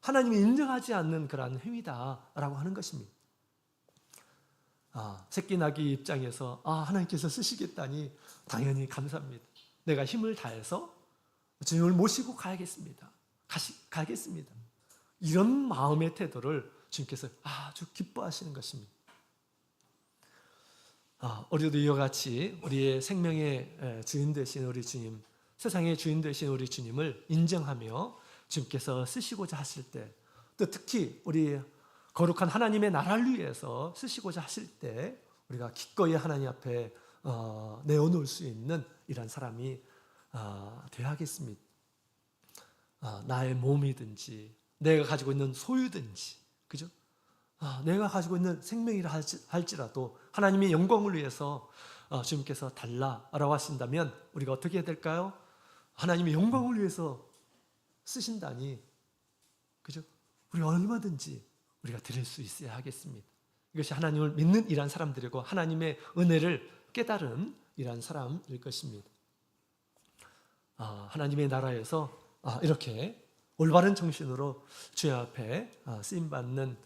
하나님이 인정하지 않는 그런 행위다라고 하는 것입니다. 새끼 나귀 입장에서 하나님께서 쓰시겠다니 당연히 감사합니다. 내가 힘을 다해서 주님을 모시고 가야겠습니다. 가겠습니다. 이런 마음의 태도를 주님께서 아주 기뻐하시는 것입니다. 우리도 이와 같이 우리의 생명의 주인 되신 우리 주님, 세상의 주인 되신 우리 주님을 인정하며 주님께서 쓰시고자 하실 때, 또 특히 우리 거룩한 하나님의 나라를 위해서 쓰시고자 하실 때 우리가 기꺼이 하나님 앞에 내어놓을 수 있는 이런 사람이 되어야겠습니다. 나의 몸이든지 내가 가지고 있는 소유든지, 그죠? 내가 가지고 있는 생명이라 할지라도 하나님의 영광을 위해서 주님께서 달라라고 하신다면 우리가 어떻게 해야 될까요? 하나님의 영광을 위해서 쓰신다니, 그죠? 우리 얼마든지 우리가 드릴 수 있어야 하겠습니다. 이것이 하나님을 믿는 이런 사람들이고 하나님의 은혜를 깨달은 이런 사람일 것입니다. 하나님의 나라에서 이렇게 올바른 정신으로 주의 앞에 쓰임받는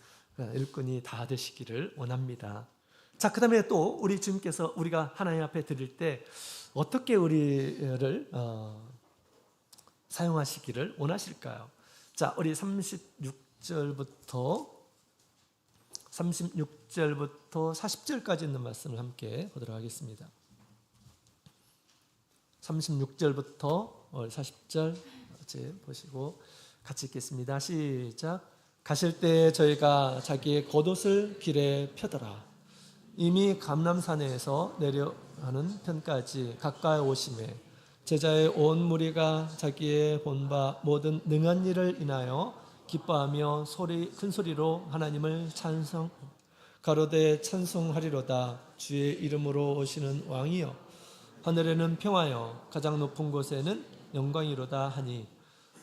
일꾼이 다 되시기를 원합니다. 자, 그 다음에 또 우리 주님께서 우리가 하나님 앞에 드릴 때 어떻게 우리를 사용하시기를 원하실까요? 자, 우리 36절부터 40절까지 있는 말씀을 함께 보도록 하겠습니다. 36절부터 40절 보시고 같이 읽겠습니다. 시작. 가실 때 저희가 자기의 겉옷을 길에 펴더라. 이미 감람산에서 내려가는 편까지 가까이 오심에 제자의 온 무리가 자기의 본 바 모든 능한 일을 인하여 기뻐하며 큰 소리로 하나님을 가로되 찬송하리로다. 주의 이름으로 오시는 왕이여, 하늘에는 평화여, 가장 높은 곳에는 영광이로다 하니,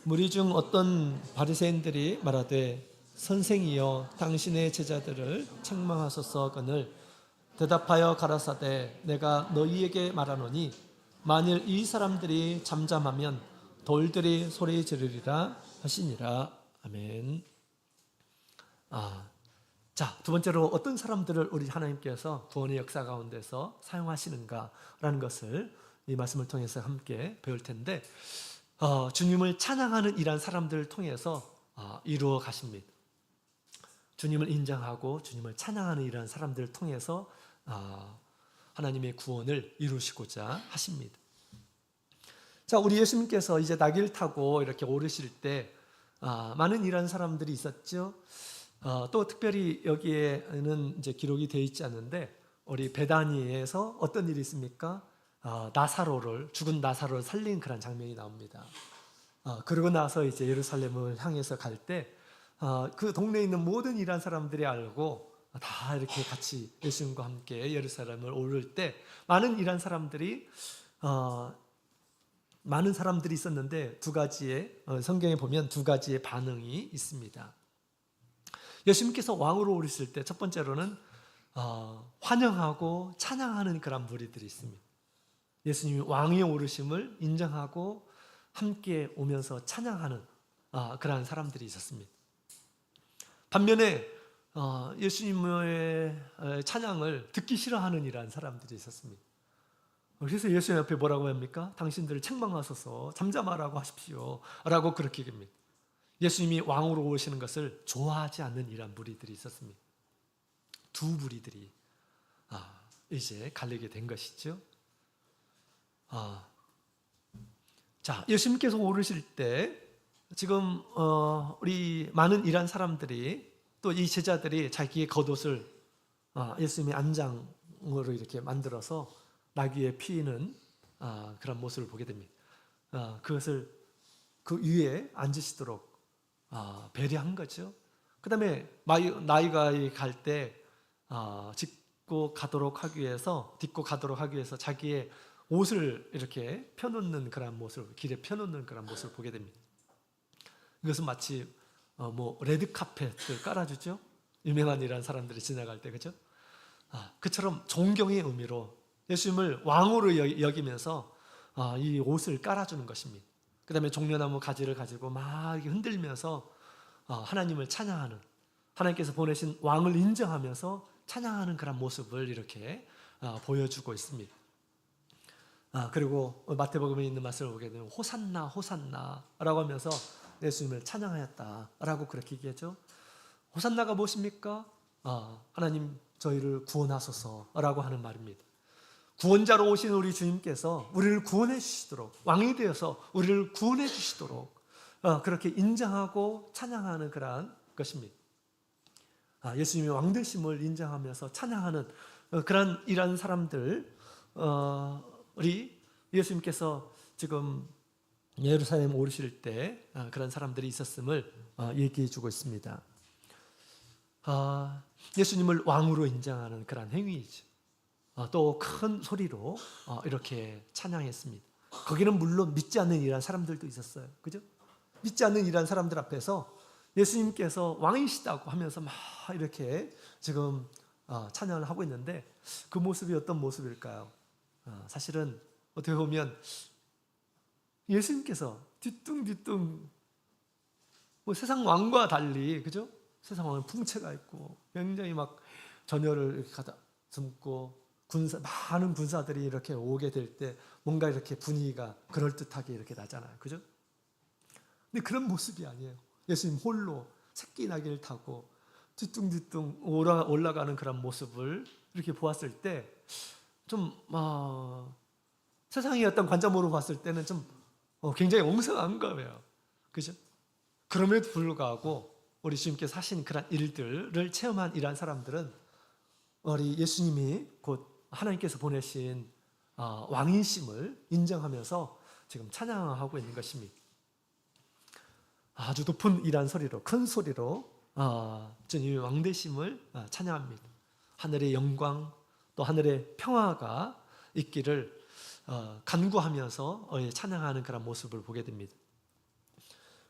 무리 중 어떤 바리새인들이 말하되 선생이여 당신의 제자들을 책망하소서거늘 대답하여 가라사대 내가 너희에게 말하노니 만일 이 사람들이 잠잠하면 돌들이 소리 지르리라 하시니라. 아멘. 자, 두 번째로 어떤 사람들을 우리 하나님께서 구원의 역사 가운데서 사용하시는가라는 것을 이 말씀을 통해서 함께 배울 텐데, 주님을 찬양하는 이러한 사람들을 통해서 이루어 가십니다. 주님을 인정하고 주님을 찬양하는 이러한 사람들을 통해서 하나님의 구원을 이루시고자 하십니다. 자, 우리 예수님께서 이제 나귀를 타고 이렇게 오르실 때 많은 일하는 사람들이 있었죠. 또 특별히 여기에는 이제 기록이 되어 있지 않은데 우리 베다니에서 어떤 일이 있습니까? 죽은 나사로를 살린 그런 장면이 나옵니다. 그러고 나서 이제 예루살렘을 향해서 갈 때 그 동네에 있는 모든 일하는 사람들이 알고 다 이렇게 같이 예수님과 함께 예루살렘을 오를 때 많은 일하는 사람들이 있었는데 두 가지의 성경에 보면 두 가지의 반응이 있습니다. 예수님께서 왕으로 오르실 때 첫 번째로는 환영하고 찬양하는 그런 무리들이 있습니다. 예수님이 왕이 오르심을 인정하고 함께 오면서 찬양하는 그러한 사람들이 있었습니다. 반면에 예수님의 찬양을 듣기 싫어하는 이러한 사람들이 있었습니다. 그래서 예수님 앞에 뭐라고 합니까? 당신들을 책망하소서 잠잠하라고 하십시오 라고 그렇게 얘기합니다. 예수님이 왕으로 오시는 것을 좋아하지 않는 이러한 무리들이 있었습니다. 두 무리들이 이제 갈리게 된 것이죠. 자, 예수님께서 오르실 때 지금 우리 많은 일한 사람들이 또 이 제자들이 자기의 겉옷을 예수님의 안장으로 이렇게 만들어서 나귀에 피는 그런 모습을 보게 됩니다. 그것을 그 위에 앉으시도록 배려한 거죠. 그 다음에 나이가 갈 때 딛고 가도록 하기 위해서 자기의 옷을 이렇게 펴놓는 그런 모습을, 길에 펴놓는 그런 모습을 보게 됩니다. 이것은 마치 레드 카펫을 깔아주죠. 유명한 이란 사람들이 지나갈 때, 그죠? 그처럼 존경의 의미로 예수님을 왕으로 여기면서 이 옷을 깔아주는 것입니다. 그 다음에 종려나무 가지를 가지고 막 흔들면서 하나님을 찬양하는, 하나님께서 보내신 왕을 인정하면서 찬양하는 그런 모습을 이렇게 보여주고 있습니다. 그리고 마태복음에 있는 말씀을 보게 되면 호산나 호산나 라고 하면서 예수님을 찬양하였다라고 그렇게 얘기하죠. 호산나가 무엇입니까? 하나님 저희를 구원하소서라고 하는 말입니다. 구원자로 오신 우리 주님께서 우리를 구원해 주시도록, 왕이 되어서 우리를 구원해 주시도록 그렇게 인정하고 찬양하는 그러한 것입니다. 예수님의 왕되심을 인정하면서 찬양하는 그런 이런 사람들, 우리 예수님께서 지금 예루살렘 오르실 때 그런 사람들이 있었음을 얘기해 주고 있습니다. 예수님을 왕으로 인정하는 그런 행위이죠. 또 큰 소리로 이렇게 찬양했습니다. 거기는 물론 믿지 않는 이란 사람들도 있었어요. 그죠? 믿지 않는 이란 사람들 앞에서 예수님께서 왕이시다고 하면서 막 이렇게 지금 찬양을 하고 있는데 그 모습이 어떤 모습일까요? 사실은 어떻게 보면 예수님께서 뒤뚱뒤뚱 세상 왕과 달리, 그죠? 세상 왕은 풍채가 있고 굉장히 막 전열을 이렇게 가다 숨고 많은 군사들이 이렇게 오게 될 때 뭔가 이렇게 분위기가 그럴듯하게 이렇게 나잖아요. 그죠? 근데 그런 모습이 아니에요. 예수님 홀로 새끼 나귀를 타고 뒤뚱뒤뚱 올라가는 그런 모습을 이렇게 보았을 때 좀 세상의 어떤 관점으로 봤을 때는 좀 굉장히 엉성한 거예요. 그죠? 그럼에도 불구하고 우리 주님께서 하신 그런 일들을 체험한 이러한 사람들은 우리 예수님이 곧 하나님께서 보내신 왕이심을 인정하면서 지금 찬양하고 있는 것입니다. 아주 높은 이란 소리로, 큰 소리로 주님의 왕되심을 찬양합니다. 하늘의 영광 또 하늘의 평화가 있기를 간구하면서 찬양하는 그런 모습을 보게 됩니다.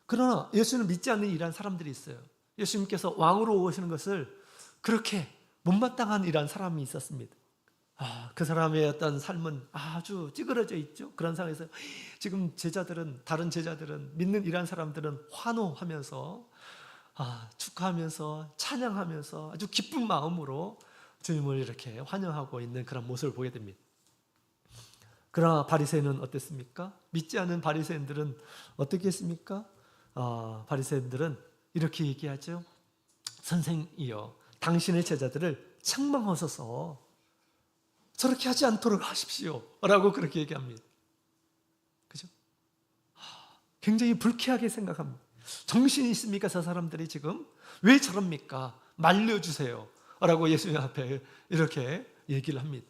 그러나 예수를 믿지 않는 이러한 사람들이 있어요. 예수님께서 왕으로 오시는 것을 그렇게 못마땅한 이러한 사람이 있었습니다. 그 사람의 어떤 삶은 아주 찌그러져 있죠. 그런 상황에서 지금 다른 제자들은, 믿는 이러한 사람들은 환호하면서 축하하면서 찬양하면서 아주 기쁜 마음으로 주님을 이렇게 환영하고 있는 그런 모습을 보게 됩니다. 그러나 바리새인은 어땠습니까? 믿지 않은 바리새인들은 어떻게 했습니까? 바리새인들은 이렇게 얘기하죠. 선생이여, 당신의 제자들을 책망하소서 저렇게 하지 않도록 하십시오 라고 그렇게 얘기합니다. 그죠? 굉장히 불쾌하게 생각합니다. 정신이 있습니까? 저 사람들이 지금 왜 저럽니까? 말려주세요 라고 예수님 앞에 이렇게 얘기를 합니다.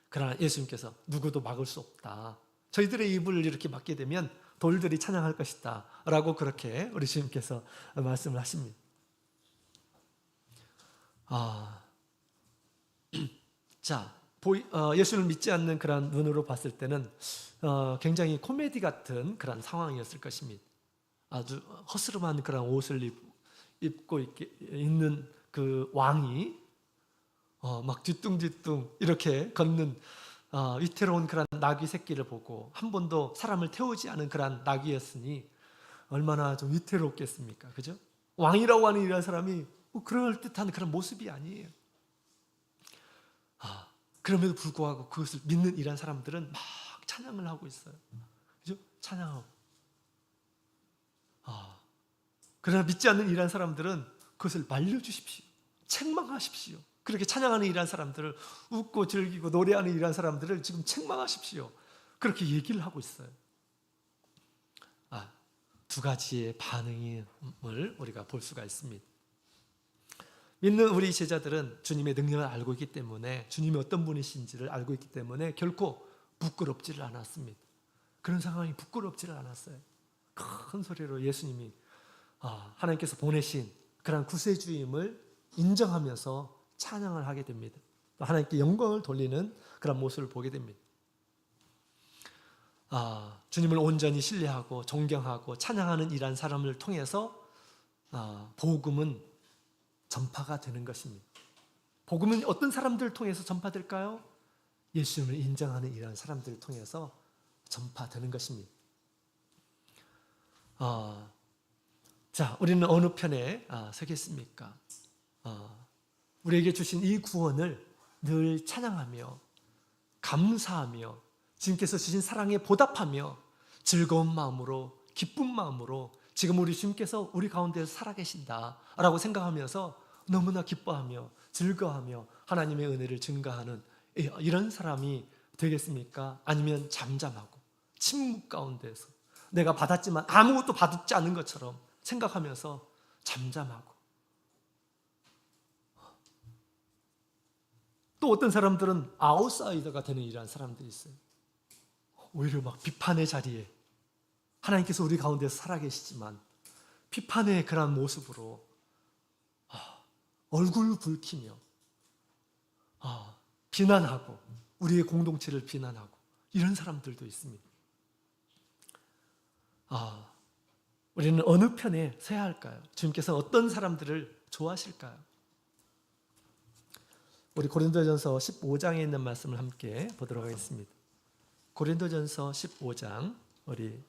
그러나 예수님께서 누구도 막을 수 없다. 저희들의 입을 이렇게 막게 되면 돌들이 찬양할 것이다 라고 그렇게 우리 주님께서 말씀을 하십니다. 자, 예수를 믿지 않는 그런 눈으로 봤을 때는 굉장히 코미디 같은 그런 상황이었을 것입니다. 아주 허스름한 그런 옷을 입고 있는 그 왕이 막 뒤뚱뒤뚱 이렇게 걷는 위태로운 그런 나귀 새끼를 보고 한 번도 사람을 태우지 않은 그런 나귀였으니 얼마나 좀 위태롭겠습니까? 그죠? 왕이라고 하는 이런 사람이 그럴 듯한 그런 모습이 아니에요. 그럼에도 불구하고 그것을 믿는 이런 사람들은 막 찬양을 하고 있어요. 그죠? 찬양하고. 그러나 믿지 않는 이런 사람들은 그것을 말려주십시오. 책망하십시오. 그렇게 찬양하는 이런 사람들을, 웃고 즐기고 노래하는 이런 사람들을 지금 책망하십시오. 그렇게 얘기를 하고 있어요. 두 가지의 반응을 우리가 볼 수가 있습니다. 믿는 우리 제자들은 주님의 능력을 알고 있기 때문에, 주님이 어떤 분이신지를 알고 있기 때문에 결코 부끄럽지를 않았습니다. 그런 상황이 부끄럽지를 않았어요. 큰 소리로 예수님이 하나님께서 보내신 그런 구세주임을 인정하면서 찬양을 하게 됩니다. 또 하나님께 영광을 돌리는 그런 모습을 보게 됩니다. 주님을 온전히 신뢰하고 존경하고 찬양하는 이러한 사람을 통해서 복음은 전파가 되는 것입니다. 복음은 어떤 사람들을 통해서 전파될까요? 예수님을 인정하는 이러한 사람들을 통해서 전파되는 것입니다. 자, 우리는 어느 편에 서겠습니까? 우리에게 주신 이 구원을 늘 찬양하며 감사하며 주님께서 주신 사랑에 보답하며 즐거운 마음으로, 기쁜 마음으로 지금 우리 주님께서 우리 가운데서 살아계신다라고 생각하면서 너무나 기뻐하며 즐거워하며 하나님의 은혜를 증가하는 이런 사람이 되겠습니까? 아니면 잠잠하고 침묵 가운데서 내가 받았지만 아무것도 받지 않은 것처럼 생각하면서 잠잠하고, 또 어떤 사람들은 아웃사이더가 되는 이러한 사람들이 있어요. 오히려 막 비판의 자리에, 하나님께서 우리 가운데서 살아계시지만 비판의 그런 모습으로 얼굴 붉히며 비난하고, 우리의 공동체를 비난하고, 이런 사람들도 있습니다. 우리는 어느 편에 서야 할까요? 주님께서 어떤 사람들을 좋아하실까요? 우리 고린도전서 15장에 있는 말씀을 함께 보도록 하겠습니다. 고린도전서 15장, 우리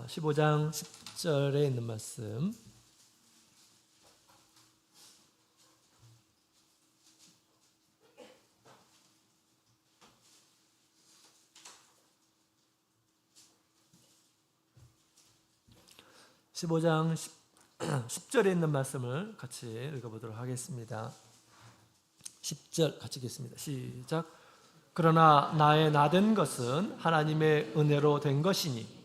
15장 10절에 있는 말씀. (15장 10절에) 있는 말씀을 같이 읽어보도록 하겠습니다. 10절 같이 읽겠습니다. 시작. 그러나 나의 나된 것은 하나님의 은혜로 된 것이니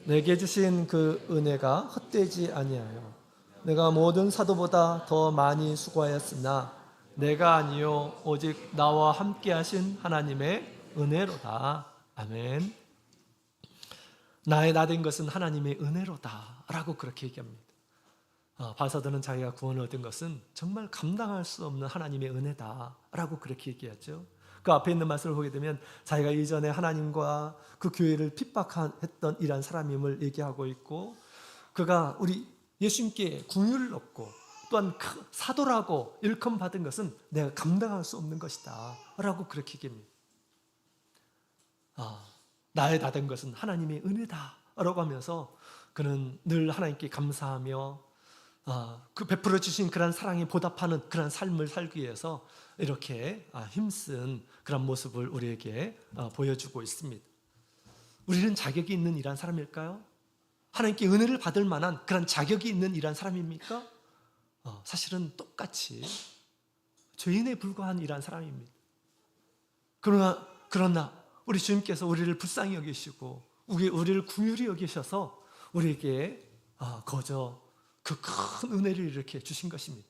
내게 주신 그 은혜가 헛되지 아니하여 내가 모든 사도보다 더 많이 수고하였으나 내가 아니요 오직 나와 함께 하신 하나님의 은혜로다. 아멘. 나의 나된 것은 하나님의 은혜로다 라고 그렇게 얘기합니다. 바사도는 자기가 구원을 얻은 것은 정말 감당할 수 없는 하나님의 은혜다 라고 그렇게 얘기하죠. 그 앞에 있는 말씀을 보게 되면 자기가 이전에 하나님과 그 교회를 핍박했던 이러한 사람임을 얘기하고 있고, 그가 우리 예수님께 긍휼을 얻고 또한 사도라고 일컬받은 것은 내가 감당할 수 없는 것이다 라고 그렇게 얘기합니다. 나의 나된 것은 하나님의 은혜다 라고 하면서 그는 늘 하나님께 감사하며 그 베풀어 주신 그런 사랑에 보답하는 그런 삶을 살기 위해서 이렇게 힘쓴 그런 모습을 우리에게 보여주고 있습니다. 우리는 자격이 있는 이러한 사람일까요? 하나님께 은혜를 받을 만한 그런 자격이 있는 이러한 사람입니까? 사실은 똑같이 죄인에 불과한 이러한 사람입니다. 그러나 우리 주님께서 우리를 불쌍히 여기시고 우리를 긍휼히 여기셔서 우리에게 거저 그 큰 은혜를 이렇게 주신 것입니다.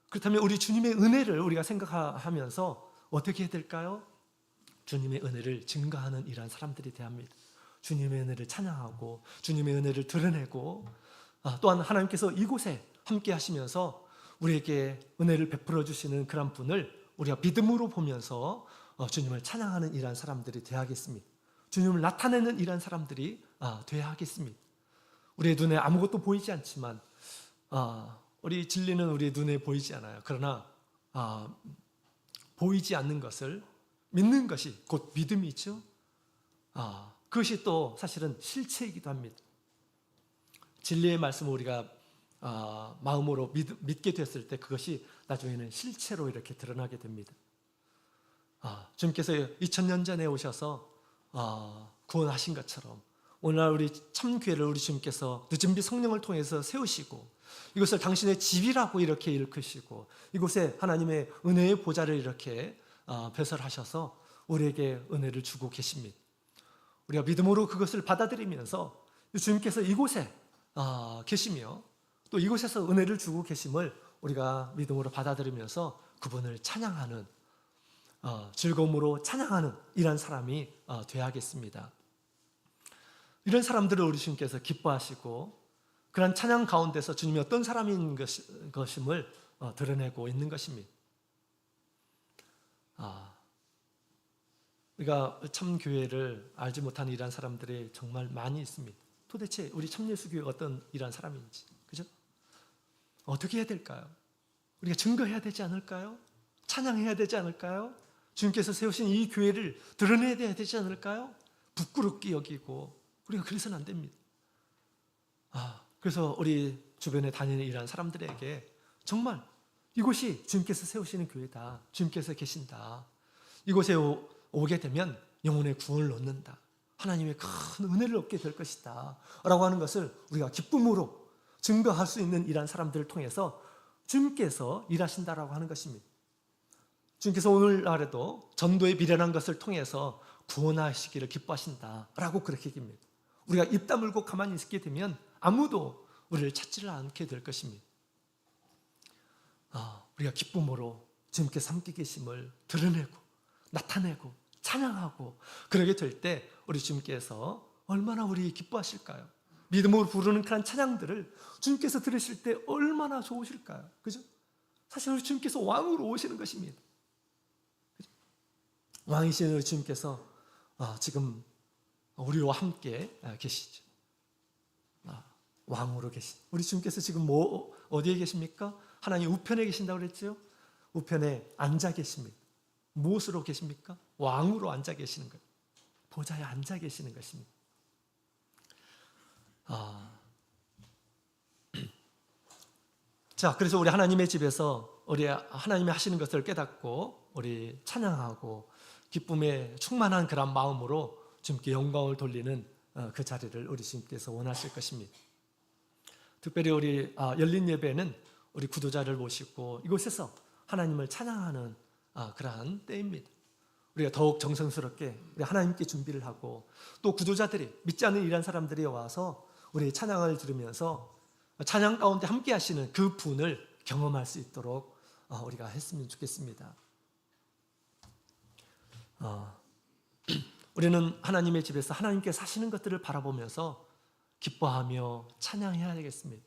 그렇다면 우리 주님의 은혜를 우리가 생각하면서 어떻게 해야 될까요? 주님의 은혜를 증거하는 이러한 사람들이 되어야 합니다. 주님의 은혜를 찬양하고 주님의 은혜를 드러내고 또한 하나님께서 이곳에 함께 하시면서 우리에게 은혜를 베풀어 주시는 그런 분을 우리가 믿음으로 보면서 주님을 찬양하는 이러한 사람들이 되어야 하겠습니다. 주님을 나타내는 이러한 사람들이 되어야 하겠습니다. 우리의 눈에 아무것도 보이지 않지만 우리 진리는 우리의 눈에 보이지 않아요. 그러나 보이지 않는 것을 믿는 것이 곧 믿음이죠. 그것이 또 사실은 실체이기도 합니다. 진리의 말씀을 우리가 마음으로 믿게 됐을 때 그것이 나중에는 실체로 이렇게 드러나게 됩니다. 주님께서 2000년 전에 오셔서 구원하신 것처럼 오늘날 우리 참교회를 우리 주님께서 늦은 빛 성령을 통해서 세우시고 이것을 당신의 집이라고 이렇게 일컫으시고 이곳에 하나님의 은혜의 보좌를 이렇게 배설하셔서 우리에게 은혜를 주고 계십니다. 우리가 믿음으로 그것을 받아들이면서 주님께서 이곳에 계시며 또 이곳에서 은혜를 주고 계심을 우리가 믿음으로 받아들이면서 그분을 찬양하는 즐거움으로 찬양하는 이런 사람이 되어야겠습니다. 이런 사람들을 우리 주님께서 기뻐하시고 그런 찬양 가운데서 주님이 어떤 사람인 것임을 드러내고 있는 것입니다. 우리가 참 교회를 알지 못하는 이러한 사람들이 정말 많이 있습니다. 도대체 우리 참예수교회가 어떤 이러한 사람인지, 그죠? 어떻게 해야 될까요? 우리가 증거해야 되지 않을까요? 찬양해야 되지 않을까요? 주님께서 세우신 이 교회를 드러내야 되지 않을까요? 부끄럽게 여기고 우리가 그래서는 안 됩니다. 그래서 우리 주변에 다니는 이러한 사람들에게 정말 이곳이 주님께서 세우시는 교회다. 주님께서 계신다. 이곳에 오게 되면 영혼의 구원을 얻는다. 하나님의 큰 은혜를 얻게 될 것이다. 라고 하는 것을 우리가 기쁨으로 증거할 수 있는 이러한 사람들을 통해서 주님께서 일하신다라고 하는 것입니다. 주님께서 오늘날에도 전도에 미련한 것을 통해서 구원하시기를 기뻐하신다라고 그렇게 얘기합니다. 우리가 입 다물고 가만히 있게 되면 아무도 우리를 찾지를 않게 될 것입니다. 우리가 기쁨으로 주님께서 함께 계심을 드러내고 나타내고 찬양하고 그러게 될 때 우리 주님께서 얼마나 우리 기뻐하실까요? 믿음으로 부르는 그런 찬양들을 주님께서 들으실 때 얼마나 좋으실까요? 그죠? 사실 우리 주님께서 왕으로 오시는 것입니다. 그죠? 왕이신 우리 주님께서 지금 우리와 함께 계시죠. 왕으로 계신 우리 주님께서 지금 어디에 계십니까? 하나님 우편에 계신다고 그랬죠? 우편에 앉아 계십니다. 무엇으로 계십니까? 왕으로 앉아 계시는 거예요. 보좌에 앉아 계시는 것입니다. 자, 그래서 우리 하나님의 집에서 우리 하나님이 하시는 것을 깨닫고 우리 찬양하고 기쁨에 충만한 그런 마음으로 주님께 영광을 돌리는 그 자리를 우리 주님께서 원하실 것입니다. 특별히 우리 열린 예배는 우리 구도자를 모시고 이곳에서 하나님을 찬양하는 그러한 때입니다. 우리가 더욱 정성스럽게 우리 하나님께 준비를 하고 또 구도자들이 믿지 않는 이런 사람들이 와서 우리의 찬양을 들으면서 찬양 가운데 함께 하시는 그 분을 경험할 수 있도록 우리가 했으면 좋겠습니다. 우리는 하나님의 집에서 하나님께 사시는 것들을 바라보면서 기뻐하며 찬양해야 되겠습니다.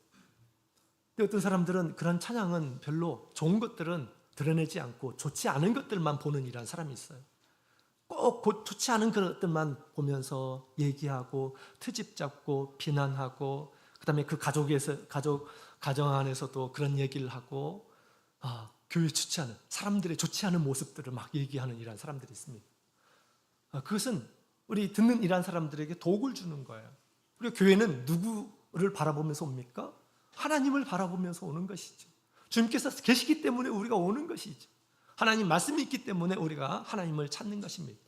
근데 어떤 사람들은 그런 찬양은 별로 좋은 것들은 드러내지 않고 좋지 않은 것들만 보는 이런 사람이 있어요. 꼭 좋지 않은 것들만 보면서 얘기하고 트집 잡고 비난하고 그다음에 그 가정 안에서도 그런 얘기를 하고 교회 좋지 않은 사람들의 좋지 않은 모습들을 막 얘기하는 이런 사람들이 있습니다. 그것은 우리 듣는 이런 사람들에게 독을 주는 거예요. 우리 교회는 누구를 바라보면서 옵니까? 하나님을 바라보면서 오는 것이죠. 주님께서 계시기 때문에 우리가 오는 것이죠. 하나님 말씀이 있기 때문에 우리가 하나님을 찾는 것입니다.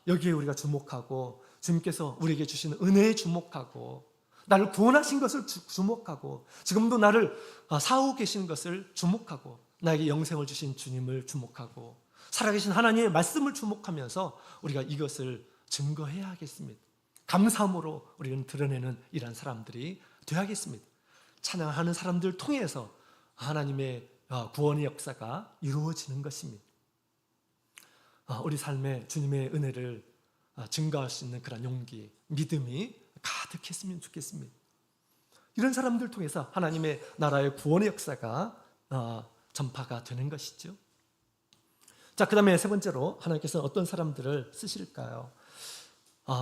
여기에 우리가 주목하고 주님께서 우리에게 주시는 은혜에 주목하고 나를 구원하신 것을 주목하고 지금도 나를 사오고 계신 것을 주목하고 나에게 영생을 주신 주님을 주목하고 살아계신 하나님의 말씀을 주목하면서 우리가 이것을 증거해야 하겠습니다. 감사함으로 우리는 드러내는 이러한 사람들이 되어야겠습니다. 찬양하는 사람들을 통해서 하나님의 구원의 역사가 이루어지는 것입니다. 우리 삶에 주님의 은혜를 증거할 수 있는 그런 용기, 믿음이 가득했으면 좋겠습니다. 이런 사람들 통해서 하나님의 나라의 구원의 역사가 전파가 되는 것이죠. 자, 그 다음에 세 번째로 하나님께서는 어떤 사람들을 쓰실까요?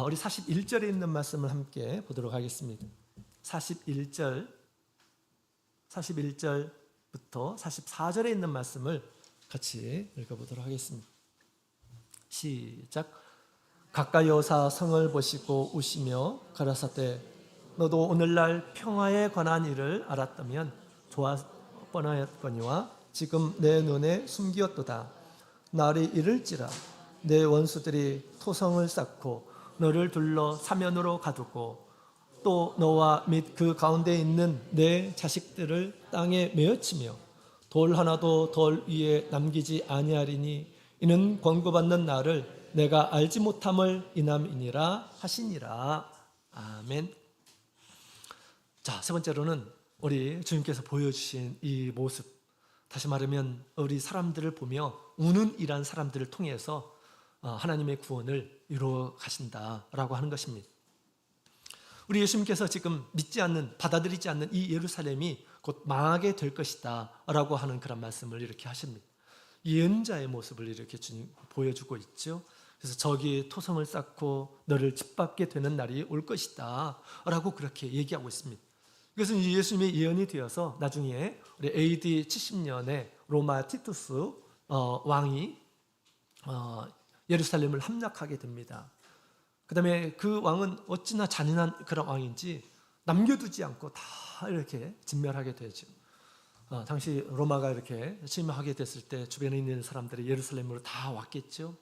우리 41절에 있는 말씀을 함께 보도록 하겠습니다. 41절부터 44절에 있는 말씀을 같이 읽어보도록 하겠습니다. 시작. 가까이 오사 성을 보시고 우시며 가라사대 너도 오늘날 평화에 관한 일을 알았다면 좋아 뻔하였거니와 지금 내 눈에 숨기었도다. 날이 이를지라 내 원수들이 토성을 쌓고 너를 둘러 사면으로 가두고 또 너와 및 그 가운데 있는 내 자식들을 땅에 메어치며 돌 하나도 돌 위에 남기지 아니하리니 이는 권고받는 나를 내가 알지 못함을 인함이니라 하시니라. 아멘. 자, 세 번째로는 우리 주님께서 보여주신 이 모습, 다시 말하면 우리 사람들을 보며 우는 이란 사람들을 통해서 하나님의 구원을 이루어 가신다라고 하는 것입니다. 우리 예수님께서 지금 믿지 않는, 받아들이지 않는 이 예루살렘이 곧 망하게 될 것이다 라고 하는 그런 말씀을 이렇게 하십니다. 예언자의 모습을 이렇게 보여주고 있죠. 그래서 저기 토성을 쌓고 너를 짓밟게 되는 날이 올 것이다 라고 그렇게 얘기하고 있습니다. 이것은 예수님의 예언이 되어서 나중에 우리 AD 70년에 로마 티투스 왕이 예루살렘을 함락하게 됩니다. 그 다음에 그 왕은 어찌나 잔인한 그런 왕인지 남겨두지 않고 다 이렇게 진멸하게 되죠. 당시 로마가 이렇게 침략하게 됐을 때 주변에 있는 사람들이 예루살렘으로 다 왔겠죠.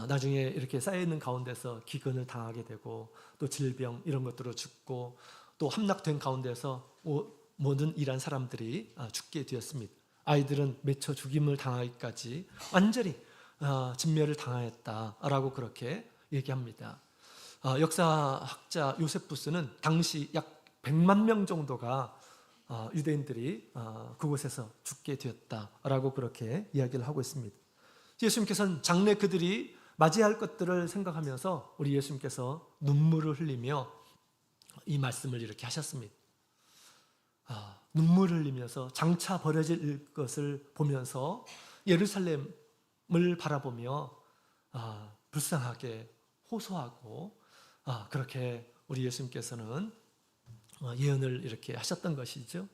나중에 이렇게 쌓여있는 가운데서 기근을 당하게 되고 또 질병 이런 것들로 죽고 또 함락된 가운데서 모든 이란 사람들이 죽게 되었습니다. 아이들은 맺혀 죽임을 당하기까지 완전히 진멸을 당하였다라고 그렇게 얘기합니다. 역사학자 요세푸스는 당시 약 100만 명 정도가 유대인들이 그곳에서 죽게 되었다라고 그렇게 이야기를 하고 있습니다. 예수님께서는 장래 그들이 맞이할 것들을 생각하면서 우리 예수님께서 눈물을 흘리며 이 말씀을 이렇게 하셨습니다. 눈물을 흘리면서 장차 벌어질 것을 보면서 예루살렘을 바라보며 불쌍하게 호소하고 그렇게 우리 예수님께서는 예언을 이렇게 하셨던 것이죠.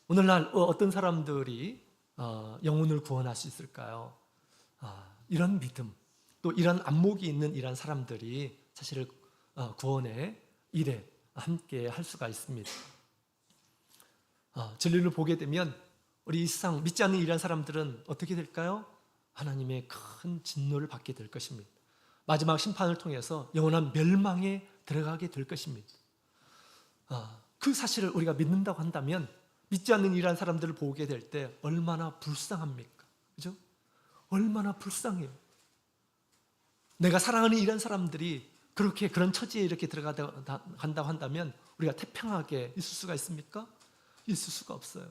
오늘날 어떤 사람들이 영혼을 구원할 수 있을까요? 이런 믿음, 또 이런 안목이 있는 이런 사람들이 사실 구원의 일에 함께 할 수가 있습니다. 진리를 보게 되면 우리 이 세상 믿지 않는 이런 사람들은 어떻게 될까요? 하나님의 큰 진노를 받게 될 것입니다. 마지막 심판을 통해서 영원한 멸망에 들어가게 될 것입니다. 그 사실을 우리가 믿는다고 한다면 믿지 않는 이러한 사람들을 보게 될 때 얼마나 불쌍합니까? 그죠? 얼마나 불쌍해요. 내가 사랑하는 이런 사람들이 그렇게 그런 처지에 이렇게 들어간다고 한다면 우리가 태평하게 있을 수가 있습니까? 있을 수가 없어요.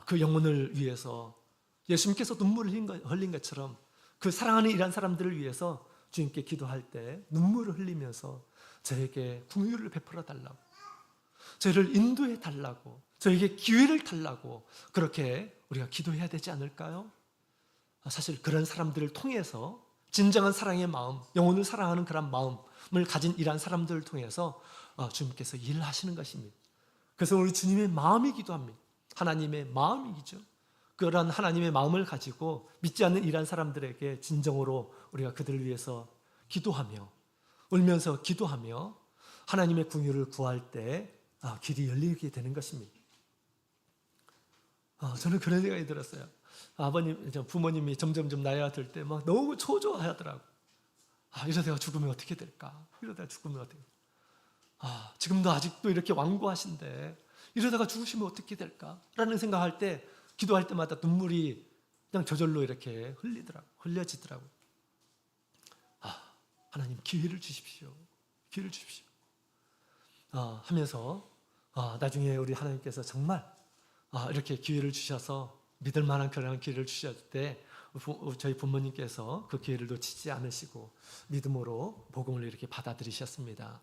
그 영혼을 위해서 예수님께서 눈물을 흘린 것처럼 그 사랑하는 이런 사람들을 위해서 주님께 기도할 때 눈물을 흘리면서 저에게 긍휼을 베풀어 달라고, 저를 인도해 달라고, 저에게 기회를 달라고 그렇게 우리가 기도해야 되지 않을까요? 사실 그런 사람들을 통해서 진정한 사랑의 마음, 영혼을 사랑하는 그런 마음을 가진 이러한 사람들을 통해서 주님께서 일을 하시는 것입니다. 그래서 우리 주님의 마음이기도 합니다. 하나님의 마음이죠. 그런 하나님의 마음을 가지고 믿지 않는 이러한 사람들에게 진정으로 우리가 그들을 위해서 기도하며 울면서 기도하며 하나님의 긍휼을 구할 때 길이 열리게 되는 것입니다. 저는 그런 생각이 들었어요. 부모님이 점점 나이가 들 때 막 너무 초조하더라고. 이러다가 죽으면 어떻게 될까? 이러다가 죽으면 어떻게 될까? 지금도 아직도 이렇게 완고하신데 이러다가 죽으시면 어떻게 될까라는 생각할 때 기도할 때마다 눈물이 그냥 저절로 이렇게 흘려지더라고요. 하나님 기회를 주십시오. 기회를 주십시오. 하면서 나중에 우리 하나님께서 정말 이렇게 기회를 주셔서 믿을 만한 그런 기회를 주셨을 때 저희 부모님께서 그 기회를 놓치지 않으시고 믿음으로 복음을 이렇게 받아들이셨습니다.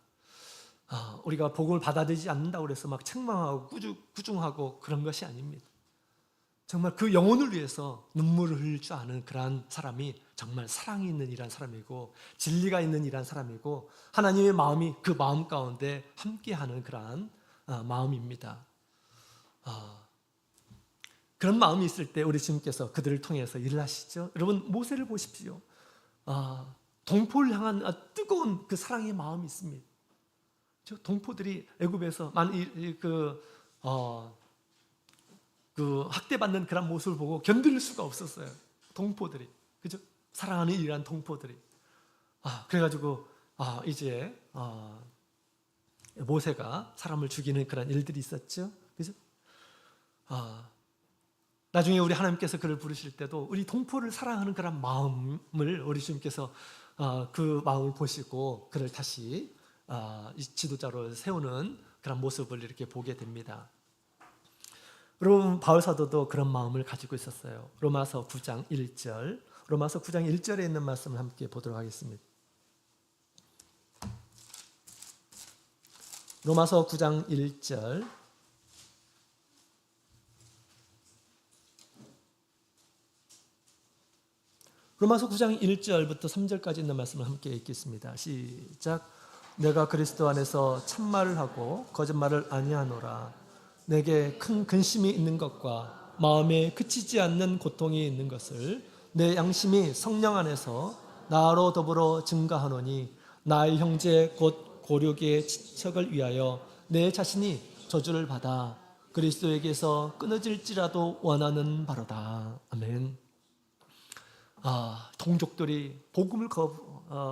우리가 복음을 받아들이지 않는다고 해서 막 책망하고 꾸중하고 그런 것이 아닙니다. 정말 그 영혼을 위해서 눈물을 흘릴 줄 아는 그러한 사람이 정말 사랑이 있는 이란 사람이고 진리가 있는 이란 사람이고 하나님의 마음이 그 마음 가운데 함께하는 그러한 마음입니다. 그런 마음이 있을 때 우리 주님께서 그들을 통해서 일을 하시죠. 여러분 모세를 보십시오. 동포를 향한 뜨거운 그 사랑의 마음이 있습니다. 동포들이 애굽에서 그 학대받는 그런 모습을 보고 견딜 수가 없었어요. 동포들이, 그죠? 사랑하는 이란 동포들이. 그래가지고 이제 모세가 사람을 죽이는 그런 일들이 있었죠, 그죠? 나중에 우리 하나님께서 그를 부르실 때도 우리 동포를 사랑하는 그런 마음을 우리 주님께서 그 마음을 보시고 그를 다시 이 지도자로 세우는 그런 모습을 이렇게 보게 됩니다. 여러분 바울 사도도 그런 마음을 가지고 있었어요. 로마서 9장 1절, 로마서 9장 1절에 있는 말씀을 함께 보도록 하겠습니다. 로마서 9장 1절, 로마서 9장 1절부터 3절까지 있는 말씀을 함께 읽겠습니다. 시작. 내가 그리스도 안에서 참말을 하고 거짓말을 아니하노라. 내게 큰 근심이 있는 것과 마음에 그치지 않는 고통이 있는 것을 내 양심이 성령 안에서 나로 더불어 증가하노니 나의 형제 곧 고륙의 친척을 위하여 내 자신이 저주를 받아 그리스도에게서 끊어질지라도 원하는 바로다. 아멘. 동족들이 복음을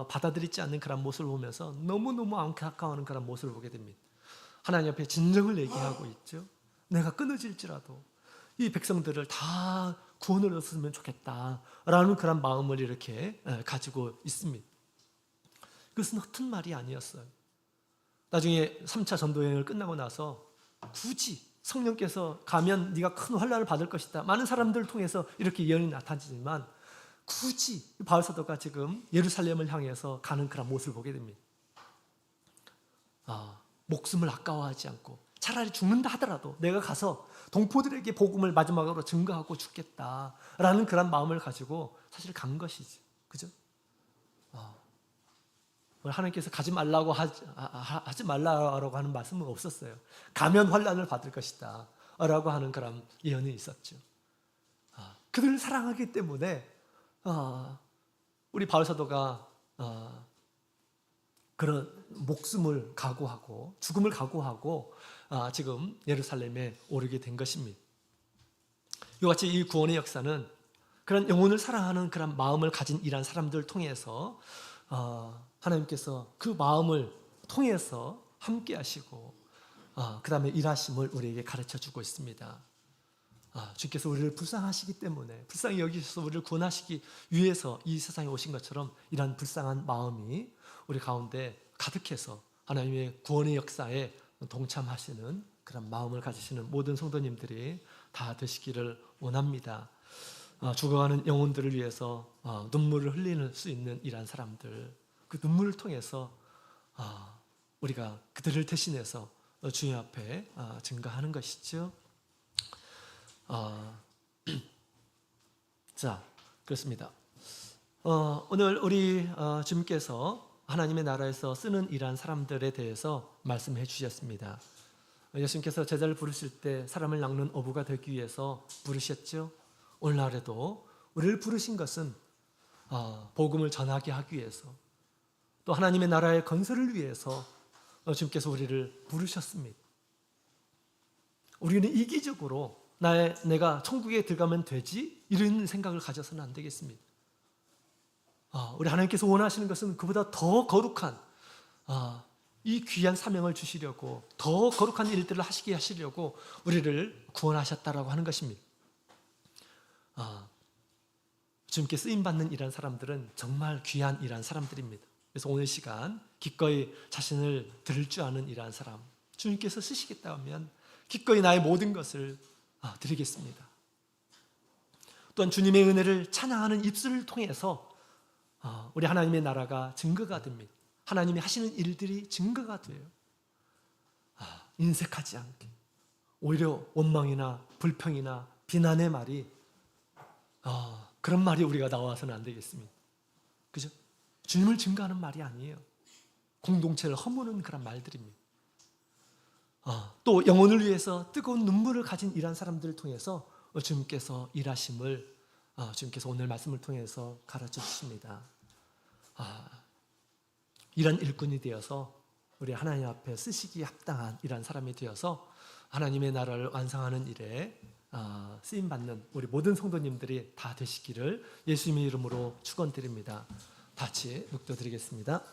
받아들이지 않는 그런 모습을 보면서 너무너무 안타까워하는 그런 모습을 보게 됩니다. 하나님 앞에 진정을 얘기하고 있죠. 내가 끊어질지라도 이 백성들을 다 구원을 얻었으면 좋겠다라는 그런 마음을 이렇게 가지고 있습니다. 그것은 허튼 말이 아니었어요. 나중에 3차 전도여행을 끝나고 나서 굳이 성령께서 가면 네가 큰 환난을 받을 것이다. 많은 사람들을 통해서 이렇게 예언이 나타지지만 굳이 바울 사도가 지금 예루살렘을 향해서 가는 그런 모습을 보게 됩니다. 목숨을 아까워하지 않고 차라리 죽는다 하더라도 내가 가서 동포들에게 복음을 마지막으로 증거하고 죽겠다라는 그런 마음을 가지고 사실 간 것이지, 그죠? 하나님께서 가지 말라고 하지 말라고 하는 말씀은 없었어요. 가면 환난을 받을 것이다 라고 하는 그런 예언이 있었죠. 그들을 사랑하기 때문에 우리 바울 사도가 그런 목숨을 각오하고 죽음을 각오하고 지금 예루살렘에 오르게 된 것입니다. 이같이 이 구원의 역사는 그런 영혼을 사랑하는 그런 마음을 가진 이란 사람들을 통해서 하나님께서 그 마음을 통해서 함께 하시고 그 다음에 일하심을 우리에게 가르쳐주고 있습니다. 주께서 우리를 불쌍하시기 때문에 불쌍히 여기셔서 우리를 구원하시기 위해서 이 세상에 오신 것처럼 이런 불쌍한 마음이 우리 가운데 가득해서 하나님의 구원의 역사에 동참하시는 그런 마음을 가지시는 모든 성도님들이 다 되시기를 원합니다. 죽어가는 영혼들을 위해서 눈물을 흘릴 수 있는 이런 사람들, 그 눈물을 통해서 우리가 그들을 대신해서 주님 앞에 증거하는 것이죠. 자, 그렇습니다. 오늘 우리 주님께서 하나님의 나라에서 쓰는 이러한 사람들에 대해서 말씀해 주셨습니다. 예수님께서 제자를 부르실 때 사람을 낚는 어부가 되기 위해서 부르셨죠. 오늘날에도 우리를 부르신 것은 복음을 전하게 하기 위해서, 또 하나님의 나라의 건설을 위해서 주님께서 우리를 부르셨습니다. 우리는 이기적으로 내가 천국에 들어가면 되지 이런 생각을 가져서는 안 되겠습니다. 우리 하나님께서 원하시는 것은 그보다 더 거룩한 이 귀한 사명을 주시려고, 더 거룩한 일들을 하시게 하시려고 우리를 구원하셨다라고 하는 것입니다. 주님께 쓰임받는 이란 사람들은 정말 귀한 이란 사람들입니다. 그래서 오늘 시간 기꺼이 자신을 드릴 줄 아는 이러한 사람, 주님께서 쓰시겠다 하면 기꺼이 나의 모든 것을 드리겠습니다. 또한 주님의 은혜를 찬양하는 입술을 통해서 우리 하나님의 나라가 증거가 됩니다. 하나님이 하시는 일들이 증거가 돼요. 인색하지 않게, 오히려 원망이나 불평이나 비난의 말이 그런 말이 우리가 나와서는 안 되겠습니다. 그죠? 주님을 증거하는 말이 아니에요. 공동체를 허무는 그런 말들입니다. 또 영혼을 위해서 뜨거운 눈물을 가진 이러한 사람들을 통해서 주님께서 일하심을 주님께서 오늘 말씀을 통해서 가르쳐 주십니다. 이런 일꾼이 되어서 우리 하나님 앞에 쓰시기에 합당한 이러한 사람이 되어서 하나님의 나라를 완성하는 일에 쓰임받는 우리 모든 성도님들이 다 되시기를 예수님의 이름으로 축원드립니다. 다 같이 묵도드리겠습니다.